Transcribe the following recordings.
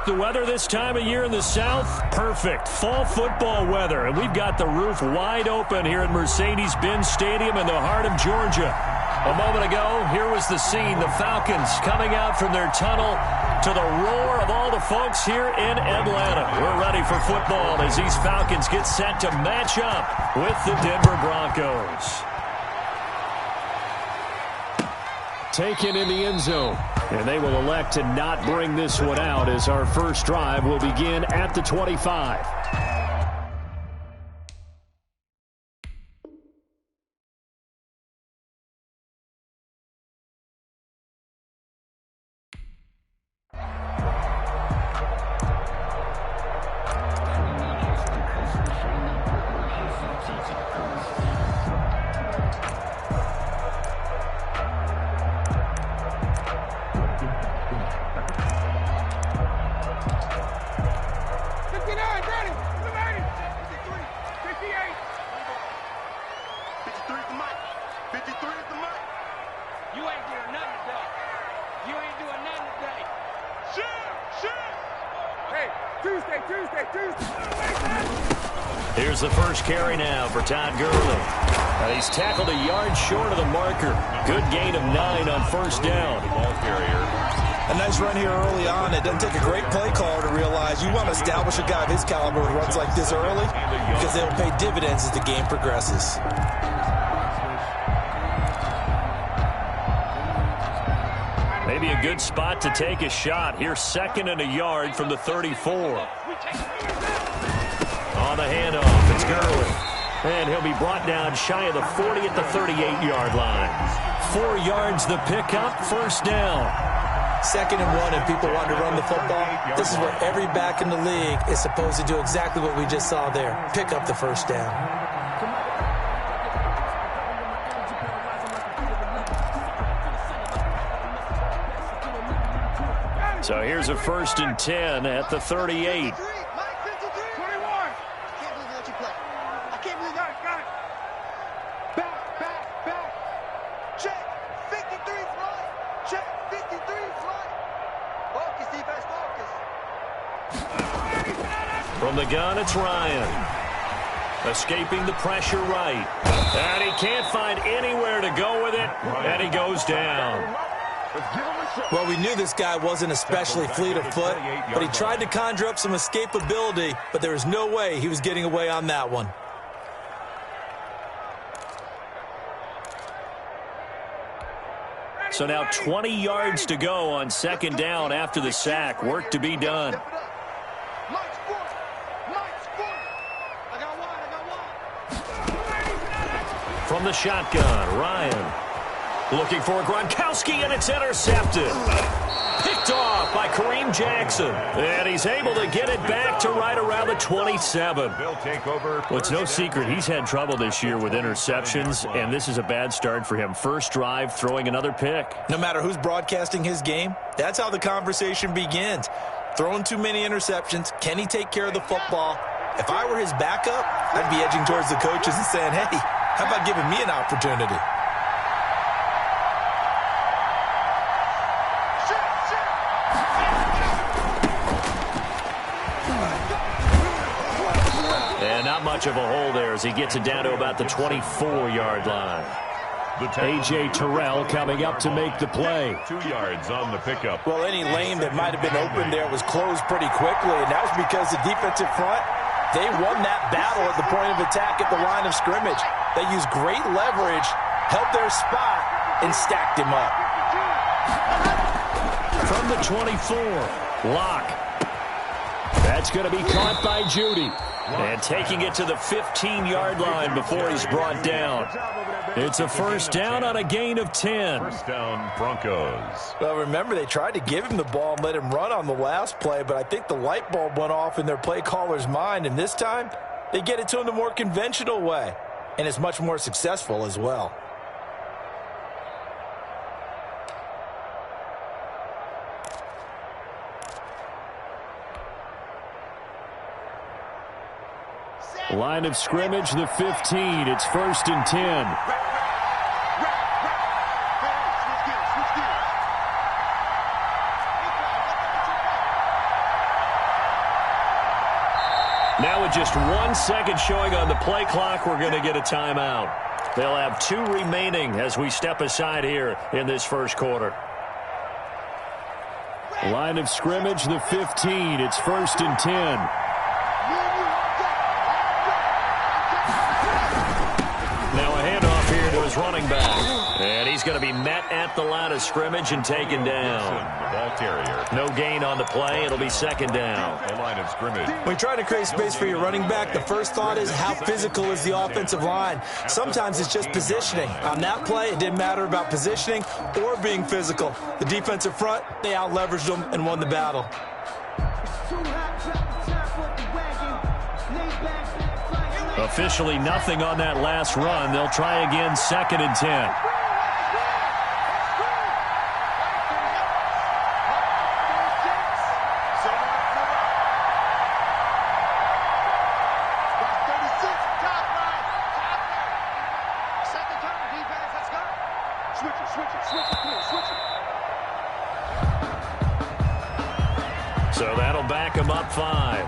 the weather this time of year in the South? Perfect. Fall football weather. And we've got the roof wide open here at Mercedes-Benz Stadium in the heart of Georgia. A moment ago, here was the scene. The Falcons coming out from their tunnel to the roar of all the folks here in Atlanta. We're ready for football as these Falcons get set to match up with the Denver Broncos. Taken in the end zone. And they will elect to not bring this one out as our first drive will begin at the 25. Here's the first carry now for Todd Gurley. He's tackled a yard short of the marker. Good gain of 9 on first down. Ball carrier. A nice run here early on. It doesn't take a great play caller to realize you want to establish a guy of his caliber with runs like this early because they'll pay dividends as the game progresses. Maybe a good spot to take a shot. Here's 2nd and a yard from the 34. On the handoff, it's Gurley. And he'll be brought down shy of the 40 at the 38-yard line. 4 yards the pickup, first down. 2nd and 1 and people want to run the football. This is where every back in the league is supposed to do exactly what we just saw there. Pick up the first down. So here's a 1st and 10 at the 38. From the gun, it's Ryan. Escaping the pressure right. And he can't find anywhere to go with it. And he goes down. Well, we knew this guy wasn't especially fleet of foot, but he tried to conjure up some escapability, but there was no way he was getting away on that one. So now 20 yards to go on 2nd down after the sack. Work to be done. From the shotgun, Ryan looking for Gronkowski, and it's intercepted. Picked off by Kareem Jackson. And he's able to get it back to right around the 27. Well, it's no secret he's had trouble this year with interceptions, and this is a bad start for him. First drive, throwing another pick. No matter who's broadcasting his game, that's how the conversation begins. Throwing too many interceptions, can he take care of the football? If I were his backup, I'd be edging towards the coaches and saying, hey, how about giving me an opportunity? And not much of a hole there as he gets it down to about the 24-yard line. A.J. Terrell coming up to make the play. 2 yards on the pickup. Well, any lane that might have been open there was closed pretty quickly, and that was because the defensive front, they won that battle at the point of attack at the line of scrimmage. They used great leverage, held their spot, and stacked him up. From the 24, Locke. That's going to be caught by Judy. And taking it to the 15-yard line before he's brought down. It's a first down on a gain of 10. First down, Broncos. Well, remember, they tried to give him the ball and let him run on the last play, but I think the light bulb went off in their play caller's mind, and this time they get it to him the more conventional way, and it's much more successful as well. Line of scrimmage, the 15. It's 1st and 10. Now with just 1 second showing on the play clock, we're going to get a timeout. They'll have 2 remaining as we step aside here in this first quarter. Line of scrimmage, the 15. It's 1st and 10. Now a handoff here to his running back. And he's going to be met at the line of scrimmage and taken down. Ball carrier. No gain on the play. It'll be 2nd down. The line of scrimmage. When you're trying to create space for your running back, the first thought is how physical is the offensive line. Sometimes it's just positioning. On that play, it didn't matter about positioning or being physical. The defensive front, they out-leveraged them and won the battle. Officially nothing on that last run. They'll try again, 2nd and 10. So that'll back him up 5.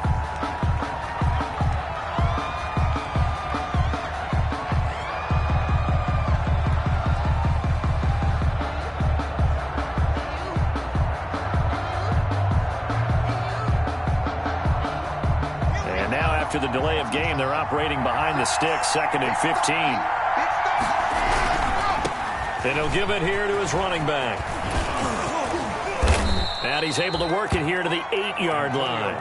And now after the delay of game, they're operating behind the sticks, 2nd and 15. And he'll give it here to his running back. And he's able to work it here to the 8-yard line.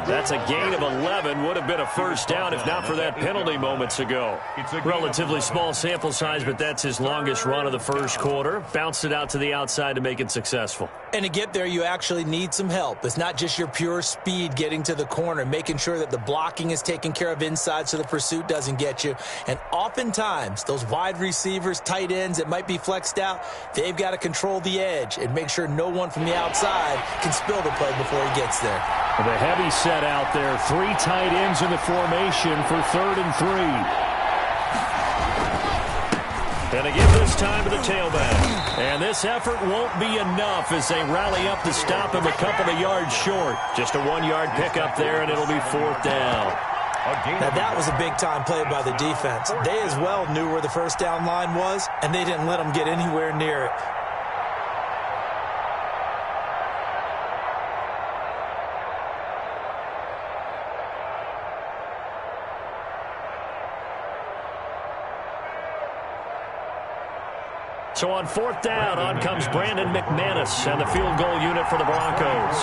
That's a gain of 11. Would have been a first down if not for that penalty moments ago. Relatively small sample size, but that's his longest run of the first quarter. Bounced it out to the outside to make it successful. And to get there, you actually need some help. It's not just your pure speed getting to the corner, making sure that the blocking is taken care of inside so the pursuit doesn't get you. And oftentimes, those wide receivers, tight ends that might be flexed out, they've got to control the edge and make sure no one from the outside can spill the play before he gets there. The heavy set out there. 3 tight ends in the formation for 3rd and 3. And again this time to the tailback. And this effort won't be enough as they rally up to stop him a couple of yards short. Just a 1-yard pickup there, and it'll be 4th down. Now that was a big-time play by the defense. They as well knew where the first down line was, and they didn't let them get anywhere near it. So on 4th down, on comes Brandon McManus and the field goal unit for the Broncos.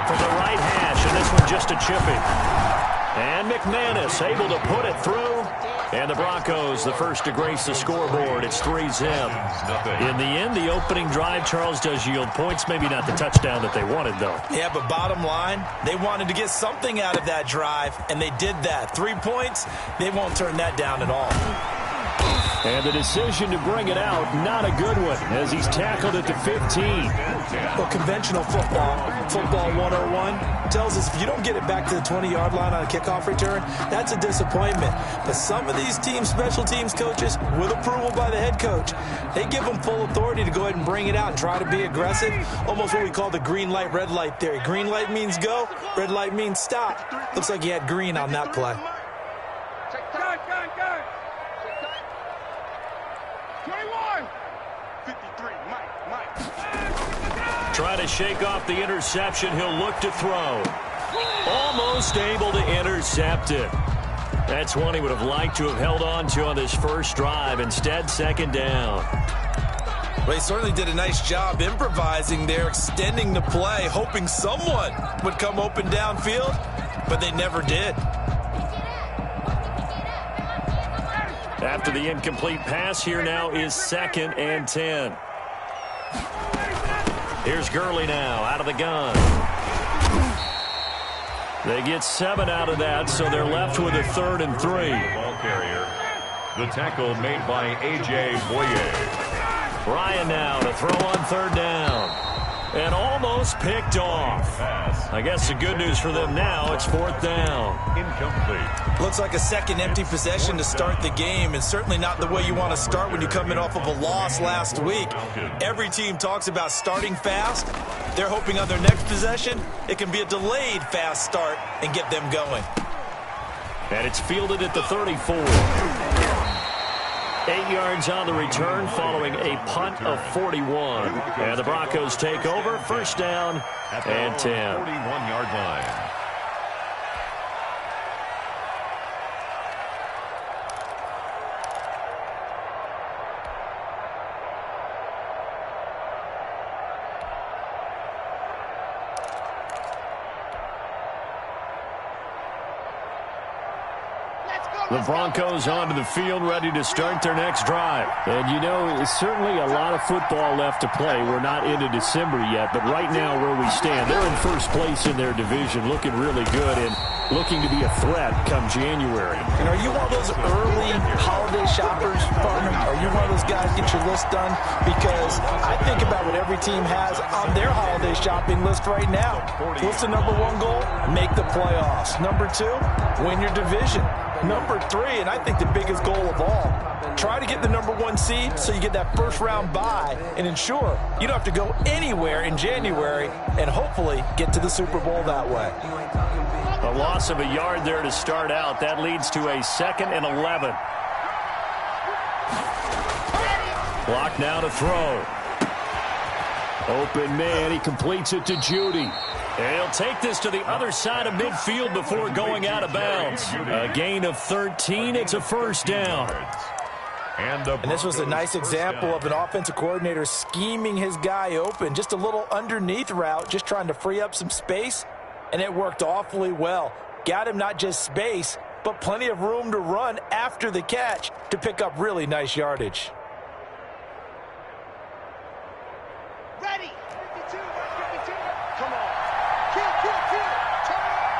From the right hash, and this one just a chipping. And McManus able to put it through. And the Broncos, the first to grace the scoreboard. It's 3-zip. In the end, the opening drive, Charles, does yield points. Maybe not the touchdown that they wanted, though. Yeah, but bottom line, they wanted to get something out of that drive, and they did that. 3 points, they won't turn that down at all. And the decision to bring it out, not a good one, as he's tackled at the 15. Well, conventional football 101, tells us if you don't get it back to the 20-yard line on a kickoff return, that's a disappointment. But some of these special teams coaches, with approval by the head coach, they give them full authority to go ahead and bring it out and try to be aggressive, almost what we call the green light, red light theory. Green light means go, red light means stop. Looks like he had green on that play. Trying to shake off the interception. He'll look to throw. Almost able to intercept it. That's one he would have liked to have held on to on this first drive. Instead, 2nd down. Well, he certainly did a nice job improvising there, extending the play, hoping someone would come open downfield, but they never did. After the incomplete pass, here now is 2nd and 10. Here's Gurley now out of the gun. They get 7 out of that, so they're left with a 3rd and 3. Ball carrier. The tackle made by A.J. Boye. Ryan now to throw on 3rd down. And almost picked off. I guess the good news for them now, it's 4th down. Incomplete. Looks like a second empty possession to start the game, and certainly not the way you want to start when you come in off of a loss last week. Every team talks about starting fast. They're hoping on their next possession, it can be a delayed fast start and get them going. And it's fielded at the 34. 8 yards on the return following a punt of 41. And the Broncos take over. First down and 10. 41-yard line. The Broncos onto the field, ready to start their next drive. And, you know, it's certainly a lot of football left to play. We're not into December yet, but right now where we stand, they're in first place in their division, looking really good and looking to be a threat come January. And are you one of those early holiday shoppers, partner? Are you one of those guys get your list done? Because I think about what every team has on their holiday shopping list right now. What's the number one goal? Make the playoffs. Number two, win your division. Number three, and I think the biggest goal of all, try to get the number one seed so you get that first round bye and ensure you don't have to go anywhere in January and hopefully get to the Super Bowl that way. A loss of a yard there to start out. That leads to a 2nd and 11. Clock now to throw. Open man, he completes it to Judy. And he'll take this to the other side of midfield before going out of bounds. A gain of 13. It's a first down. And this was a nice example of an offensive coordinator scheming his guy open. Just a little underneath route, just trying to free up some space. And it worked awfully well. Got him not just space, but plenty of room to run after the catch to pick up really nice yardage. Ready. 52, 52. Come on. Kill. Turn it. Kill. Come on.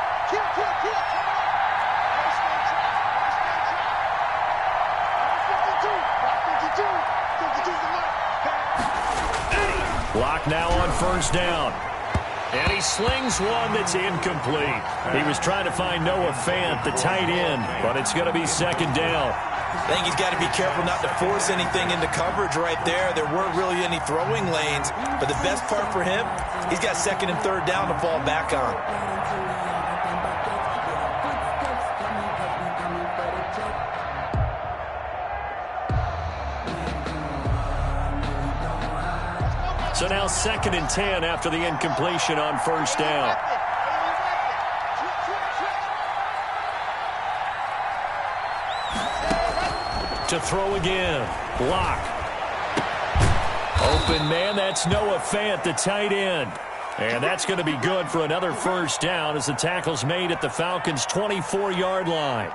Nice man try. 52. 52's the mark. Clock now on first down. And he slings one that's incomplete. He was trying to find Noah Fant, the tight end, but it's going to be second down. I think he's got to be careful not to force anything into coverage right there. There weren't really any throwing lanes, but the best part for him, he's got 2nd and 3rd down to fall back on. So now 2nd and 10 after the incompletion on first down. To throw again. Block. Open man, that's Noah Fant, the tight end. And that's going to be good for another first down as the tackle's made at the Falcons' 24-yard line.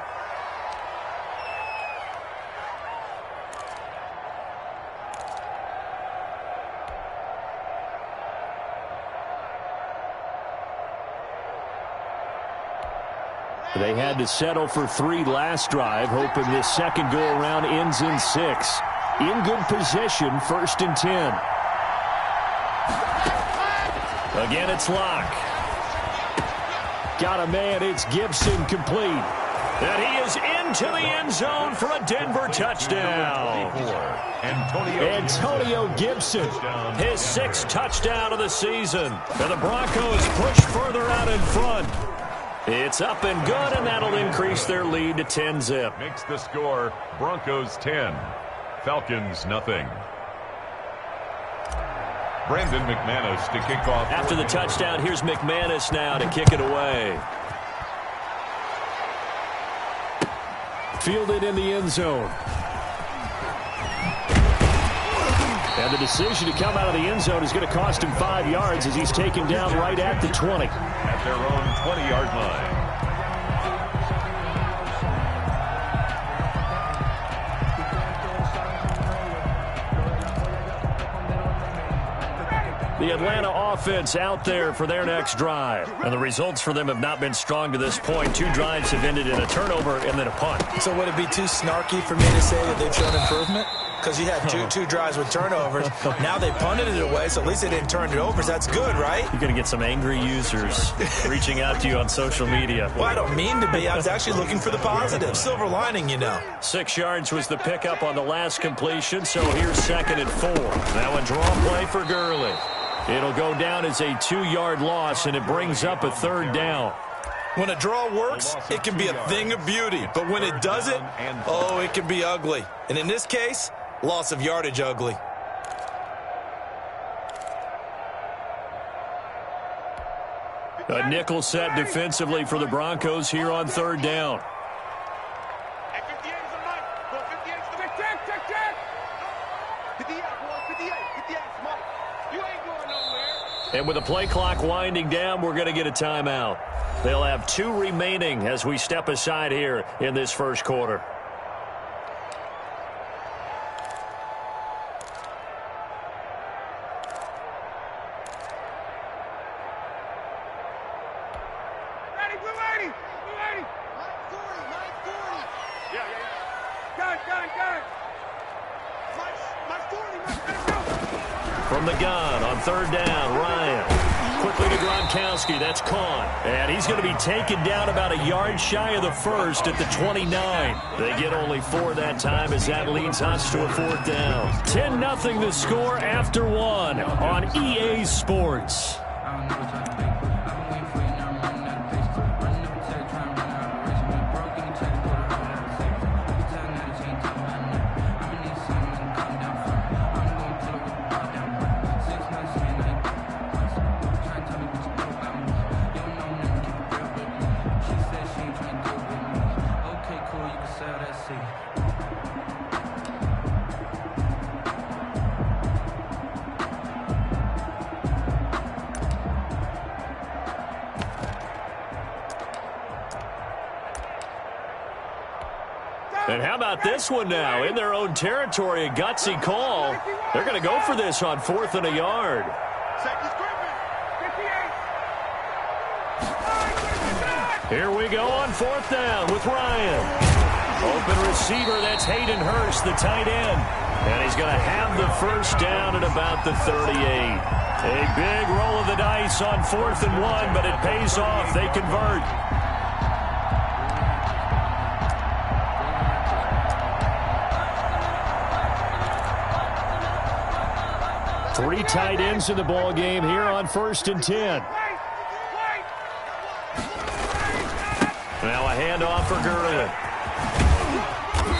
They had to settle for 3 last drive, hoping this second go-around ends in 6. In good position, 1st and 10. Again, it's Locke. Got a man, it's Gibson complete. And he is into the end zone for a Denver touchdown. Antonio Gibson, his 6th touchdown of the season. And the Broncos push further out in front. It's up and good, and that'll increase their lead to 10-zip. Makes the score Broncos 10, Falcons nothing. Brandon McManus to kick off. After the touchdown, here's McManus now to kick it away. Fielded in the end zone. And the decision to come out of the end zone is going to cost him 5 yards as he's taken down right at the 20. At their own 20-yard line. The Atlanta offense out there for their next drive. And the results for them have not been strong to this point. 2 drives have ended in a turnover and then a punt. So would it be too snarky for me to say that they've shown improvement? Because you had two drives with turnovers. Now they punted it away, so at least they didn't turn it over. So that's good, right? You're going to get some angry users reaching out to you on social media. Well, I don't mean to be. I was actually looking for the positive. Silver lining, you know. 6 yards was the pickup on the last completion, so here's 2nd and 4. Now a draw play for Gurley. It'll go down as a 2-yard loss, and it brings up a 3rd down. When a draw works, it can be a thing of beauty. But when it doesn't, oh, it can be ugly. And in this case, loss of yardage ugly. A nickel set defensively for the Broncos here on third down. And with the play clock winding down, we're going to get a timeout. They'll have 2 remaining as we step aside here in this first quarter. From the gun on third down, Ryan. Quickly to Gronkowski. That's caught. And he's going to be taken down about a yard shy of the first at the 29. They get only 4 that time as that leads us to a fourth down. 10-0 the score after 1 on EA Sports. And how about this one now? In their own territory, a gutsy call. They're going to go for this on 4th and a yard. Here we go on 4th down with Ryan. Open receiver, that's Hayden Hurst, the tight end. And he's going to have the first down at about the 38. A big roll of the dice on 4th and 1, but it pays off. They convert. Three tight ends in the ball game here on 1st and 10. Now a handoff for Gurley.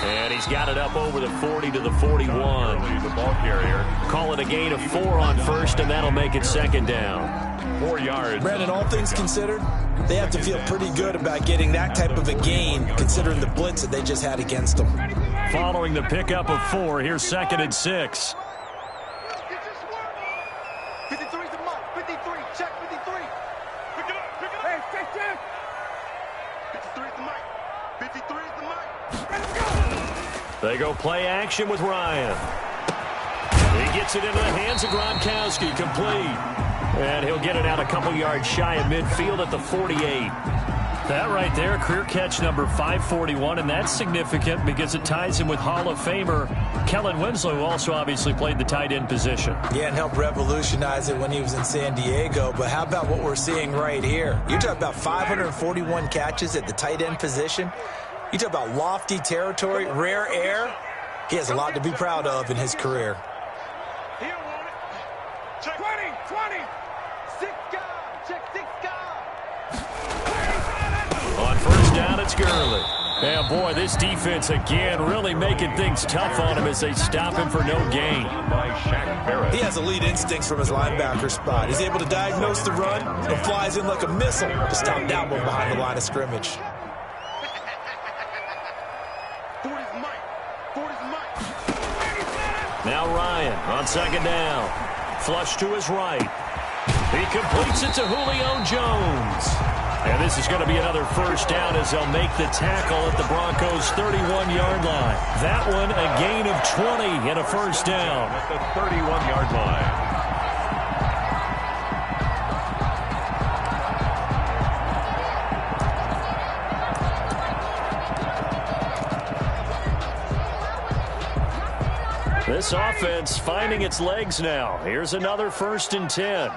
And he's got it up over the 40 to the 41. The ball carrier. Call it a gain of 4 on 1st, and that'll make it 2nd down. 4 yards. Brandon, all things considered, they have to feel pretty good about getting that type of a gain, considering the blitz that they just had against them. Following the pickup of 4, here's 2nd and 6. 53's the mark. 53. Check 53. Pick it up. Pick it up. Hey, check. 53's the mark. 53's the mark. Let's go. They go play action with Ryan. He gets it into the hands of Gronkowski. Complete. And he'll get it out a couple yards shy of midfield at the 48. That right there, career catch number 541, and that's significant because it ties him with Hall of Famer Kellen Winslow, who also obviously played the tight end position. Yeah, and helped revolutionize it when he was in San Diego. But how about what we're seeing right here? You're talking about 541 catches at the tight end position. You talk about lofty territory, rare air. He has a lot to be proud of in his career. He'll want it. Check 20. 6 guys. Check 6 guys. On 1st down, it's Gurley. Yeah, boy, this defense again really making things tough on him as they stop him for no gain. By Shaq Barrett. He has elite instincts from his linebacker spot. He's able to diagnose the run and flies in like a missile to stop that one behind the line of scrimmage. 40's Mike. 40's Mike. Now Ryan on 2nd down. Flush to his right. He completes it to Julio Jones. And this is going to be another 1st down as they'll make the tackle at the Broncos' 31-yard line. That one a gain of 20 and a 1st down. At the 31-yard line. This offense finding its legs now. Here's another 1st and 10.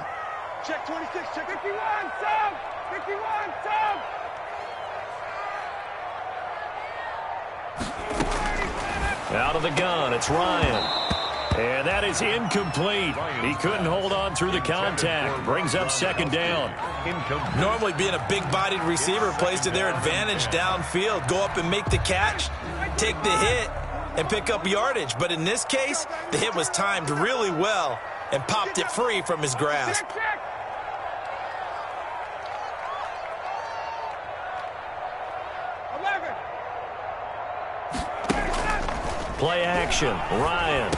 Check 26. Check 51. Sub. 51. Sub. Out of the gun, it's Ryan. And that is incomplete. He couldn't hold on through the contact. Brings up second down. Normally being a big-bodied receiver plays to their advantage downfield. Go up and make the catch, take the hit, and pick up yardage. But in this case, the hit was timed really well and popped it free from his grasp. Play action. Ryan.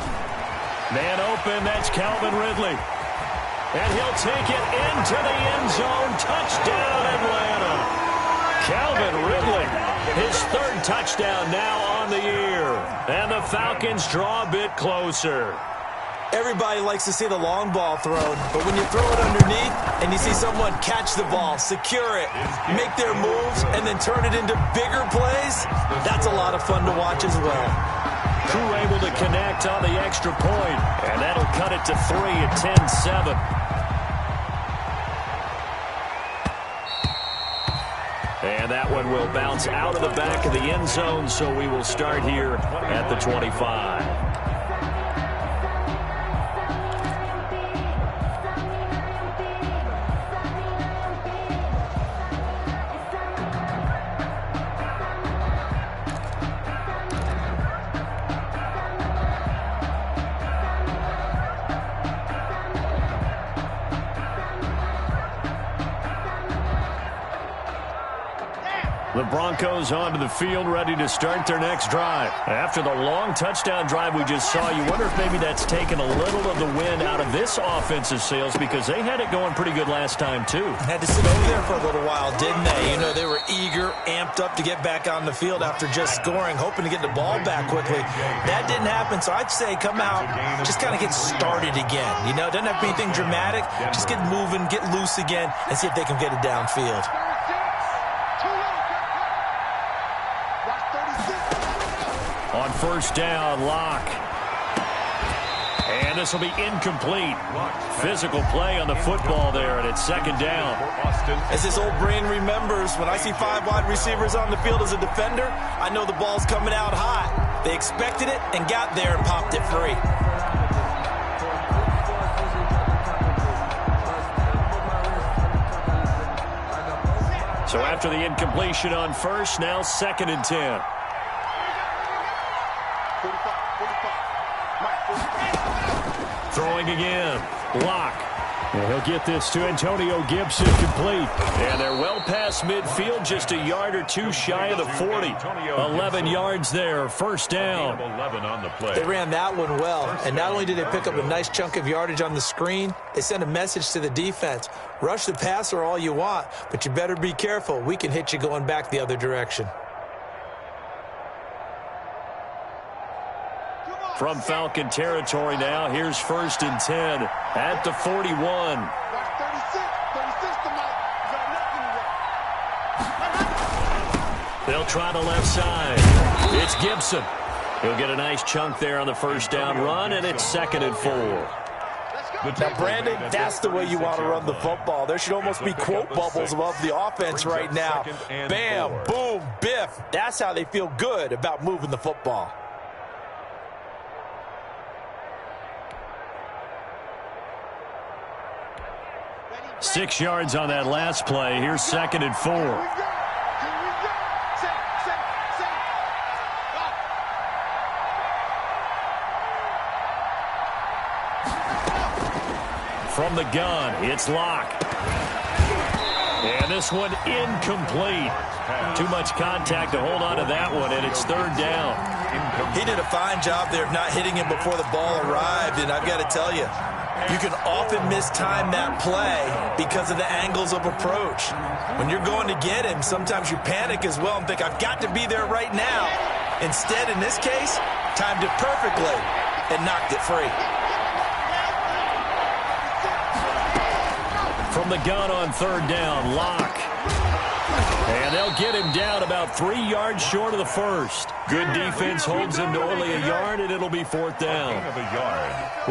Man open. That's Calvin Ridley. And he'll take it into the end zone. Touchdown, Atlanta. Calvin Ridley. His third touchdown now on the year. And the Falcons draw a bit closer. Everybody likes to see the long ball thrown, but when you throw it underneath and you see someone catch the ball, secure it, make their moves, and then turn it into bigger plays, that's a lot of fun to watch as well. Crew able to connect on the extra point, and that'll cut it to 3 at 10-7. And that one will bounce out of the back of the end zone, so we will start here at the 25. The Broncos onto the field, ready to start their next drive. After the long touchdown drive we just saw, you wonder if maybe that's taken a little of the wind out of this offensive sails, because they had it going pretty good last time, too. Had to sit over there for a little while, didn't they? You know, they were eager, amped up to get back on the field after just scoring, hoping to get the ball back quickly. That didn't happen, so I'd say come out, just kind of get started again. You know, it doesn't have to be anything dramatic. Just get moving, get loose again, and see if they can get it downfield. On first down, Locke. And this will be incomplete. Physical play on the football there, and it's second down. As this old brain remembers, when I see 5 wide receivers on the field as a defender, I know the ball's coming out hot. They expected it and got there and popped it free. So after the incompletion on first, now second and 10. Throwing again. Locke. And he'll get this to Antonio Gibson, complete. And they're well past midfield, just a yard or two shy of the 40. 11 yards there, first down. 11 on the play. They ran that one well, and not only did they pick up a nice chunk of yardage on the screen, they sent a message to the defense. Rush the passer all you want, but you better be careful. We can hit you going back the other direction. From Falcon territory now, here's first and 10 at the 41. They'll try the left side. It's Gibson. He'll get a nice chunk there on the first down run, and it's second and 4. Now, Brandon, that's the way you want to run the football. There should almost be quote bubbles above the offense right now. Bam, boom, biff. That's how they feel good about moving the football. Six yards on that last play. Here's second and 4. From the gun, it's Locke. And this one incomplete. Too much contact to hold on to that one, and it's third down. He did a fine job there of not hitting him before the ball arrived, and I've got to tell you, you can often mistime that play because of the angles of approach. When you're going to get him, sometimes you panic as well and think, I've got to be there right now. Instead, in this case, timed it perfectly and knocked it free. From the gun on third down, Locke. And they'll get him down about 3 yards short of the first. Good defense holds him to only a yard, and it'll be fourth down.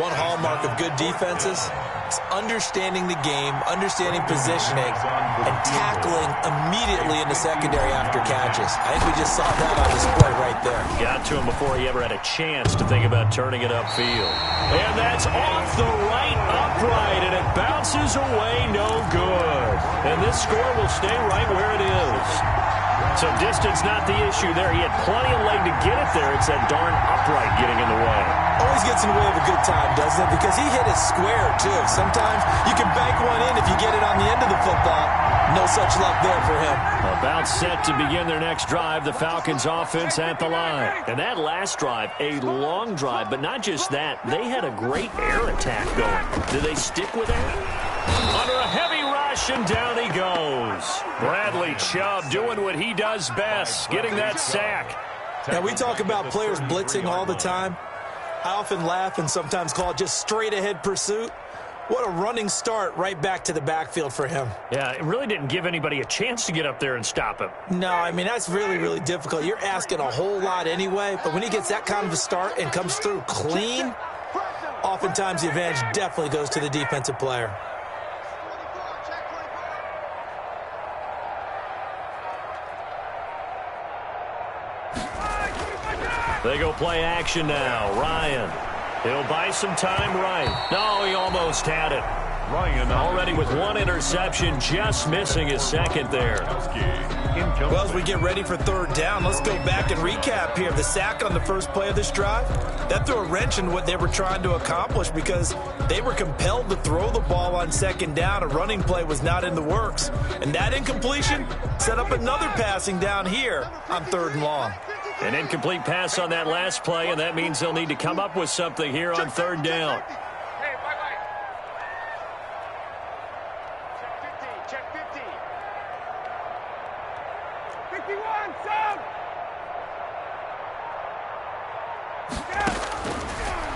One hallmark of good defenses, It's understanding the game, understanding positioning, and tackling immediately in the secondary after catches. I think we just saw that on display right there. Got to him before he ever had a chance to think about turning it upfield. And that's off the right upright, and it bounces away, no good. And this score will stay right where it is. So distance not the issue there. He had plenty of leg to get it there. It's that darn upright getting in the way. Always gets in the way of a good time, doesn't it? Because he hit it square, too. Sometimes you can bank one in if you get it on the end of the football. No such luck there for him. About set to begin their next drive, the Falcons offense at the line. And that last drive, a long drive, but not just that. They had a great air attack going. Do they stick with that? Under a heavy rush, and down he goes. Bradley Chubb doing what he does best, getting that sack. Now, we talk about players blitzing all the time. I often laugh and sometimes call it just straight-ahead pursuit. What a running start right back to the backfield for him. Yeah, it really didn't give anybody a chance to get up there and stop him. No, I mean, that's really, really difficult. You're asking a whole lot anyway, but when he gets that kind of a start and comes through clean, oftentimes the advantage definitely goes to the defensive player. They go play action now. Ryan. He'll buy some time right. No, he almost had it. Ryan already with one interception, just missing his second there. Well, as we get ready for third down, let's go back and recap here. The sack on the first play of this drive, that threw a wrench in what they were trying to accomplish because they were compelled to throw the ball on second down. A running play was not in the works. And that incompletion set up another passing down here on third and long. An incomplete pass on that last play, and that means they'll need to come up with something here on third down. Check 50. 51, sub.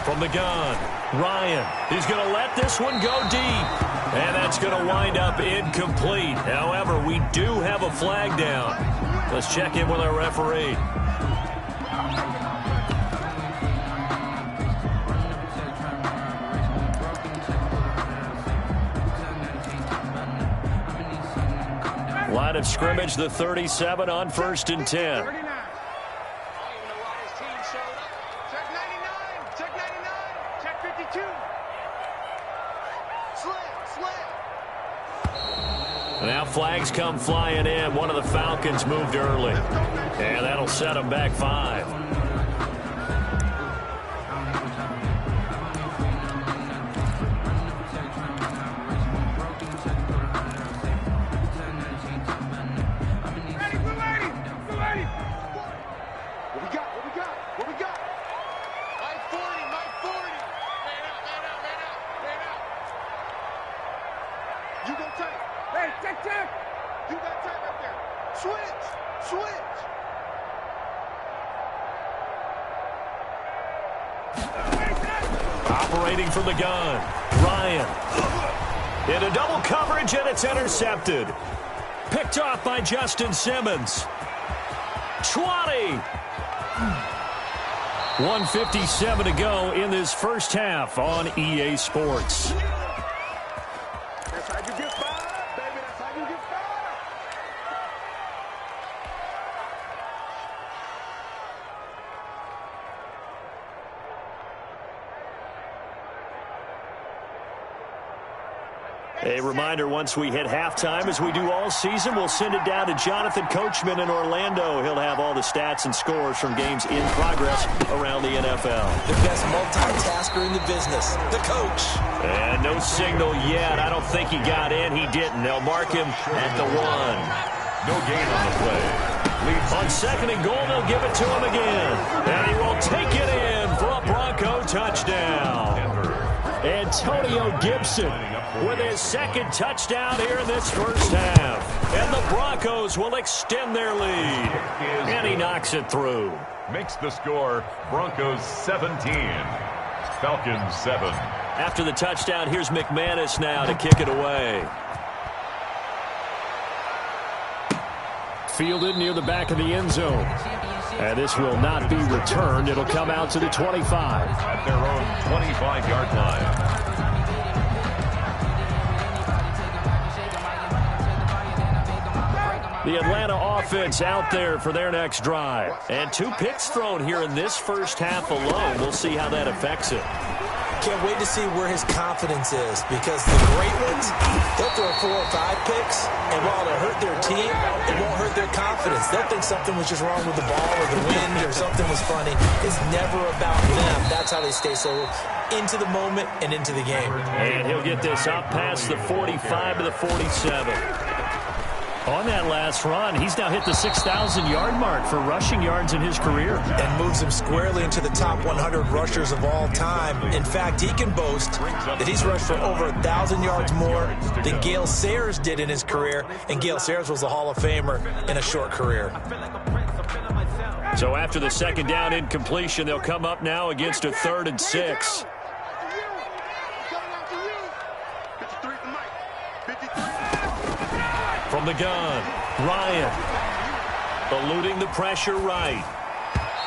From the gun, Ryan. He's going to let this one go deep. And that's going to wind up incomplete. However, we do have a flag down. Let's check in with our referee. Line of scrimmage, the 37 on 1st and 10. 39. Check 99. Check 99. Check 52. Slam. Now flags come flying in. One of the Falcons moved early. And that'll set them back 5. What we got? My 40. Man out. You go tight. Hey, check. You got tight right there. Switch. Operating from the gun, Ryan. Into double coverage, and it's intercepted. Picked off by Justin Simmons. 20. 1:57 to go in this first half on EA Sports. That's how you get fired, baby. That's how you get fired. A reminder, once we hit halftime, as we do all season, we'll send it down to Jonathan Coachman in Orlando. He'll have all the stats and scores from games in progress around the NFL. The best multitasker in the business, the coach. And no signal yet. I don't think he got in. He didn't. They'll mark him at the 1. No gain on the play. Leads On 2nd and goal, they'll give it to him again. And he will take it in for a Bronco touchdown. Antonio Gibson with his 2nd touchdown here in this first half. And the Broncos will extend their lead. And he knocks it through. makes the score Broncos 17, Falcons 7. After the touchdown, here's McManus now to kick it away. Fielded near the back of the end zone. And this will not be returned. It'll come out to the 25. At their own 25-yard line. The Atlanta offense out there for their next drive. And 2 picks thrown here in this first half alone. We'll see how that affects it. Can't wait to see where his confidence is, because the great ones, they'll throw 4 or 5 picks, and while it'll hurt their team, it won't hurt their confidence. They'll think something was just wrong with the ball or the wind or something was funny. It's never about them. That's how they stay so into the moment and into the game. And he'll get this up past the 45 to the 47. On that last run, he's now hit the 6,000-yard mark for rushing yards in his career. And moves him squarely into the top 100 rushers of all time. In fact, he can boast that he's rushed for over 1,000 yards more than Gale Sayers did in his career. And Gale Sayers was a Hall of Famer in a short career. So after the second down incompletion, they'll come up now against a 3rd and 6. From the gun, Ryan, eluding the pressure right.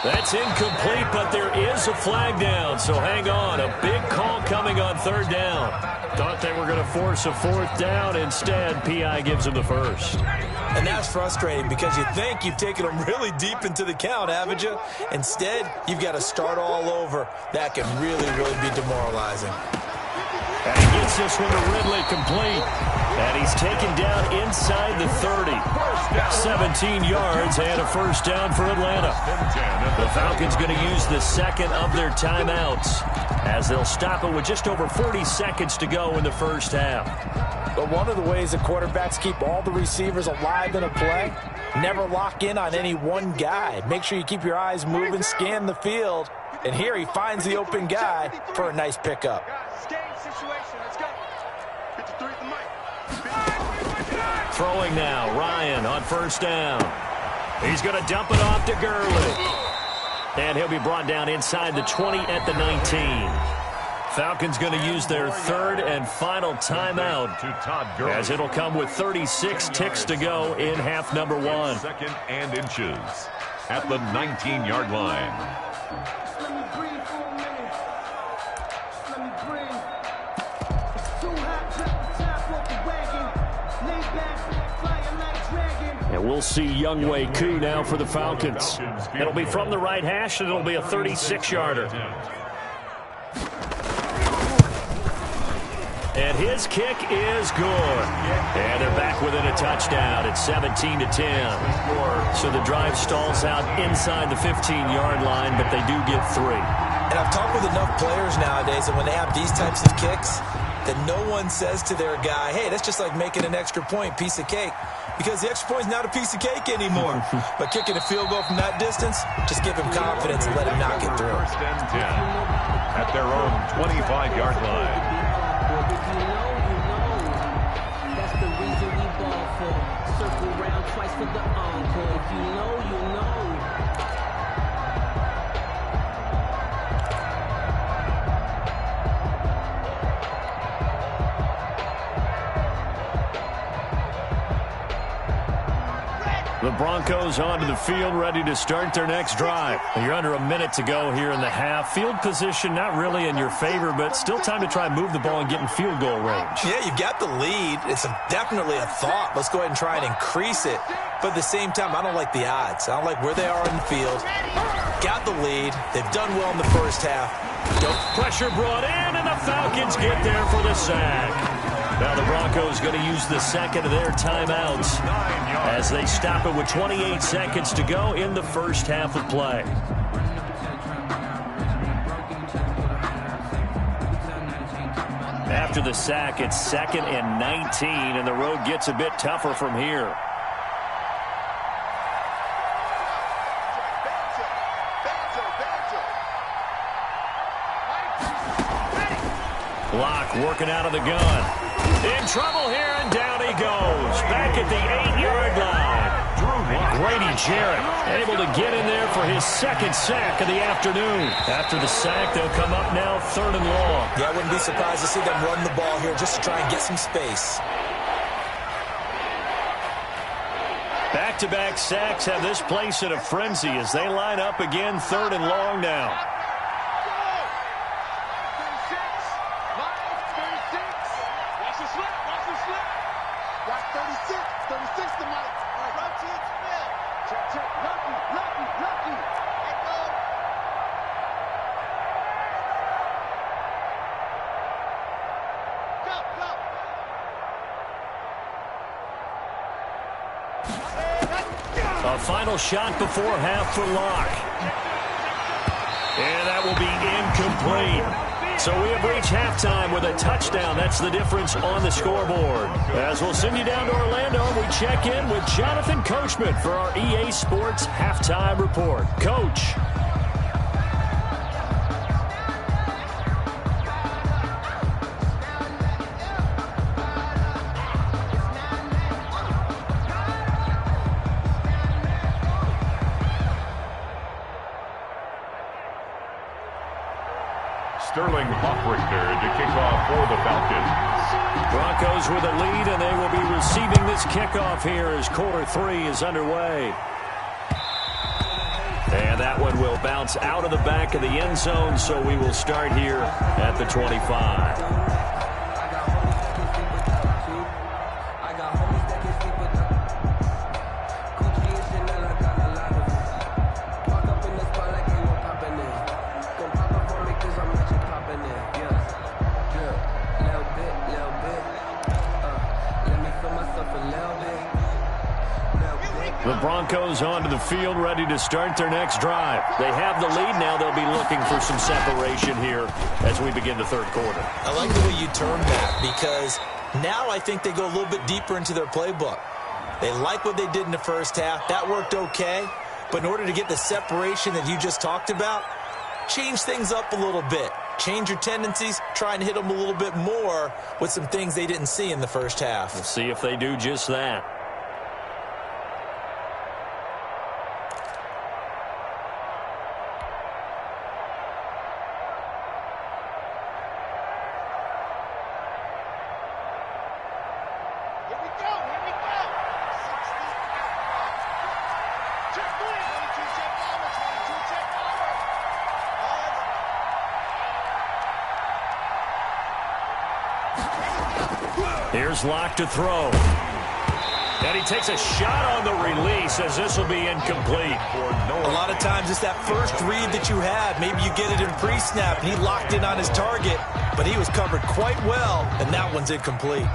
That's incomplete, but there is a flag down, so hang on. A big call coming on 3rd down. Thought they were going to force a 4th down. Instead, P.I. gives them the 1st. And that's frustrating, because you think you've taken them really deep into the count, haven't you? Instead, you've got to start all over. That can really, really be demoralizing. And he gets this one to Ridley complete. And he's taken down inside the 30. 17 yards and a 1st down for Atlanta. The Falcons going to use the 2nd of their timeouts, as they'll stop it with just over 40 seconds to go in the first half. But one of the ways that quarterbacks keep all the receivers alive in a play, never lock in on any one guy. Make sure you keep your eyes moving, scan the field. And here he finds the open guy for a nice pickup. Throwing now, Ryan on 1st down. He's going to dump it off to Gurley. And he'll be brought down inside the 20 at the 19. Falcons going to use their 3rd and final timeout, as it'll come with 36 ticks to go in half number 1. 2nd and inches at the 19-yard line. And we'll see Younghoe Koo now for the Falcons. It'll be from the right hash, and it'll be a 36-yarder. And his kick is good. And they're back within a touchdown at 17-10. So the drive stalls out inside the 15-yard line, but they do get 3. And I've talked with enough players nowadays that when they have these types of kicks, that no one says to their guy, hey, that's just like making an extra point, piece of cake. Because the extra point is not a piece of cake anymore. But kicking a field goal from that distance, just give him confidence and let him knock it through. 1st and 10 at their own 25-yard line. That's the reason we ball for. Circle round twice for the encore. If you know, you know. The Broncos onto the field, ready to start their next drive. You're under a minute to go here in the half. Field position not really in your favor, but still time to try and move the ball and get in field goal range. Yeah, you've got the lead. It's definitely a thought. Let's go ahead and try and increase it. But at the same time, I don't like the odds. I don't like where they are in the field. Got the lead. They've done well in the first half. Pressure brought in, and the Falcons get there for the sack. Now the Broncos going to use the 2nd of their timeouts as they stop it with 28 seconds to go in the first half of play. After the sack, it's 2nd and 19, and the road gets a bit tougher from here. Block working out of the gun. In trouble here, and down he goes. Back at the 8-yard line. Grady Jarrett able to get in there for his 2nd sack of the afternoon. After the sack, they'll come up now 3rd and long. Yeah, I wouldn't be surprised to see them run the ball here just to try and get some space. Back-to-back sacks have this place in a frenzy as they line up again 3rd and long now. Watch the slip. Watch 36. 36 to Mike. A final shot before half for Locke. And that will be incomplete. So we have reached halftime with a touchdown. That's the difference on the scoreboard. As we'll send you down to Orlando, we check in with Jonathan Coachman for our EA Sports Halftime Report. Coach. Sterling Hoffrichter to kick off for the Falcons. Broncos with a lead, and they will be receiving this kickoff here as quarter 3 is underway. And that one will bounce out of the back of the end zone, so we will start here at the 25. The Broncos onto the field, ready to start their next drive. They have the lead now. They'll be looking for some separation here as we begin the third quarter. I like the way you term that, because now I think they go a little bit deeper into their playbook. They like what they did in the first half. That worked okay. But in order to get the separation that you just talked about, change things up a little bit. Change your tendencies. Try and hit them a little bit more with some things they didn't see in the first half. We'll see if they do just that. Here's Locke to throw. And he takes a shot on the release as this will be incomplete. A lot of times it's that first read that you have. Maybe you get it in pre-snap, and he locked in on his target, but he was covered quite well, and that one's incomplete.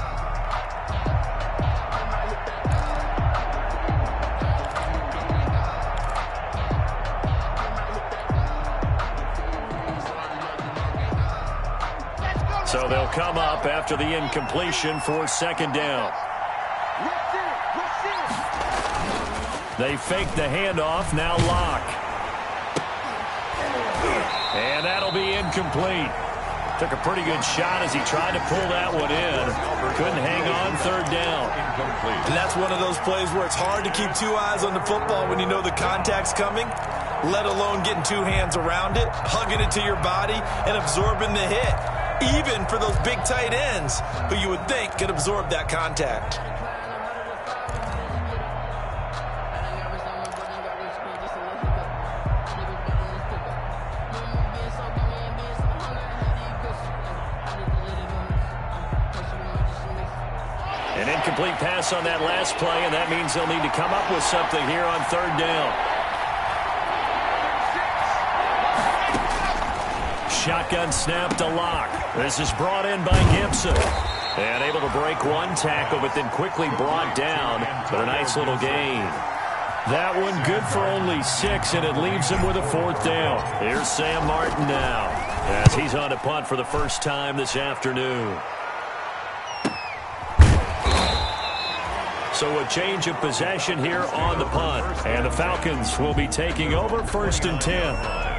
So they'll come up after the incompletion for second down. They fake the handoff, now Locke. And that'll be incomplete. Took a pretty good shot as he tried to pull that one in. Couldn't hang on, third down. And that's one of those plays where it's hard to keep two eyes on the football when you know the contact's coming, let alone getting two hands around it, hugging it to your body, and absorbing the hit. Even for those big tight ends who you would think could absorb that contact. An incomplete pass on that last play, and that means they'll need to come up with something here on third down. Shotgun snap to Locke. This is brought in by Gibson. And able to break one tackle, but then quickly brought down. But a nice little gain. That one good for only 6, and it leaves him with a fourth down. Here's Sam Martin now, as he's on to punt for the first time this afternoon. So a change of possession here on the punt. And the Falcons will be taking over first and 10.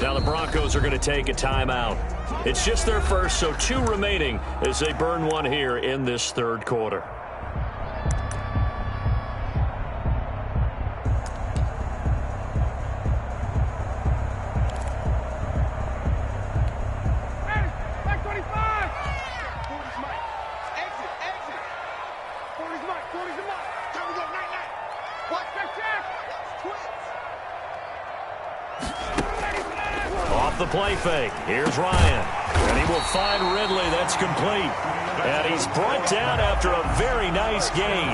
Now the Broncos are going to take a timeout. It's just their first, so 2 remaining as they burn one here in this third quarter. Back 25! 40's Mike. Exit, exit. 40's Mike, 40's the Mike. Time to go, night. Watch that check. Twins. Off the play fake. Here's Ryan. And he will find Ridley. That's complete. And he's brought down after a very nice gain.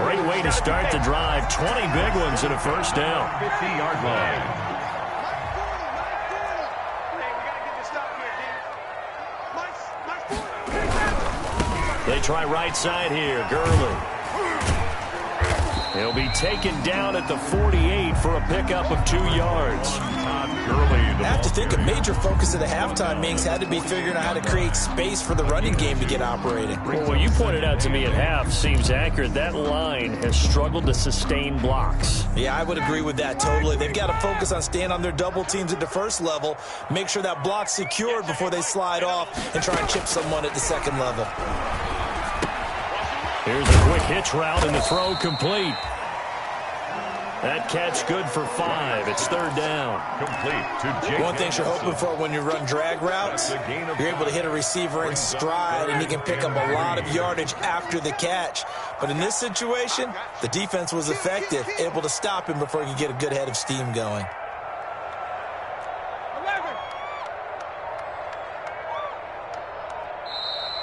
Great way to start the drive. 20 big ones and a first down. 50-yard line. They try right side here. Gurley. He'll be taken down at the 48 for a pickup of 2 yards. I have to think a major focus of the halftime meetings had to be figuring out how to create space for the running game to get operating. Well, what you pointed out to me at half seems accurate. That line has struggled to sustain blocks. Yeah, I would agree with that totally. They've got to focus on staying on their double teams at the first level, make sure that block's secured before they slide off and try and chip someone at the second level. Here's a quick hitch route and the throw complete. That catch good for 5. It's third down. Complete to Jake. One thing you're hoping for when you run drag routes, you're able to hit a receiver in stride and he can pick up a lot of yardage after the catch. But in this situation, the defense was effective, able to stop him before he could get a good head of steam going.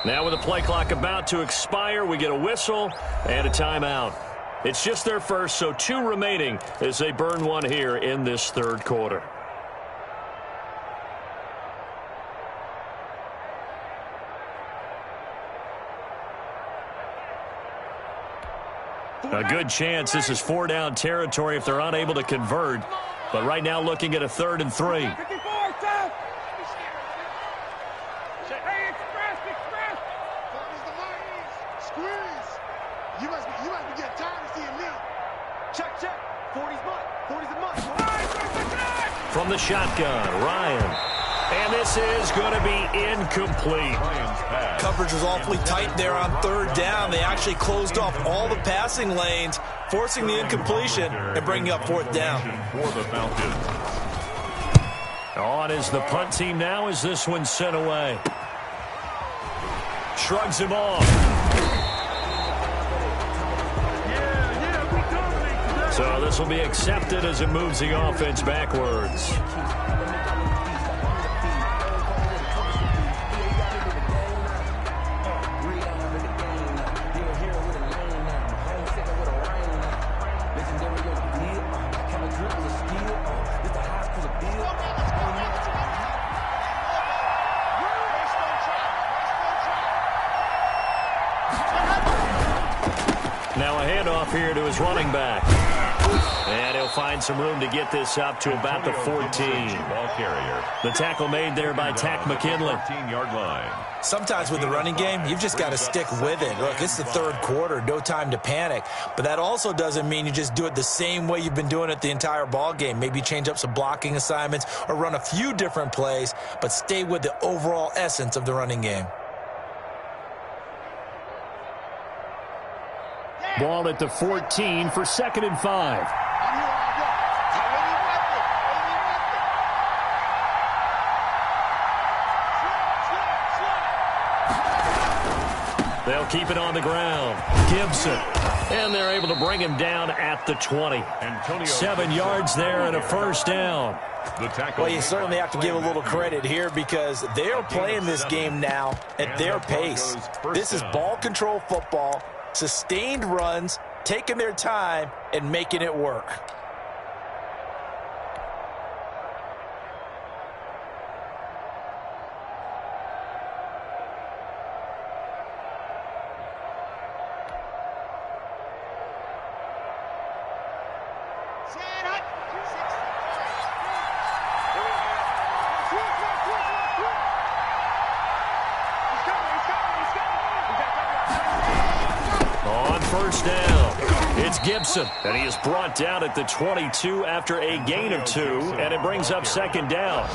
Now with the play clock about to expire, we get a whistle and a timeout. It's just their first, so 2 remaining as they burn one here in this third quarter. A good chance this is 4-down territory if they're unable to convert. But right now looking at a 3rd and 3. From the shotgun, Ryan. And this is going to be incomplete. Coverage was awfully tight there on 3rd down. They actually closed off all the passing lanes, forcing the incompletion and bringing up 4th down. For the Falcons. On is the punt team now as this one's sent away. Shrugs him off. So this will be accepted as it moves the offense backwards. Now a handoff here to his running back. And he'll find some room to get this up to about the 14. Ball carrier. The tackle made there by Tack McKinley. 14-yard line. Sometimes with the running game, you've just got to stick with it. Look, it's the 3rd quarter, no time to panic. But that also doesn't mean you just do it the same way you've been doing it the entire ball game. Maybe change up some blocking assignments or run a few different plays, but stay with the overall essence of the running game. Ball at the 14 for 2nd and 5. They'll keep it on the ground. Gibson. And they're able to bring him down at the 20. 7 yards there and a first down. Well, you certainly have to give a little credit here because they're playing this game now at their pace. This is ball control football, sustained runs, taking their time, and making it work. First down. It's Gibson, and he is brought down at the 22 after a gain of 2, and it brings up 2nd down.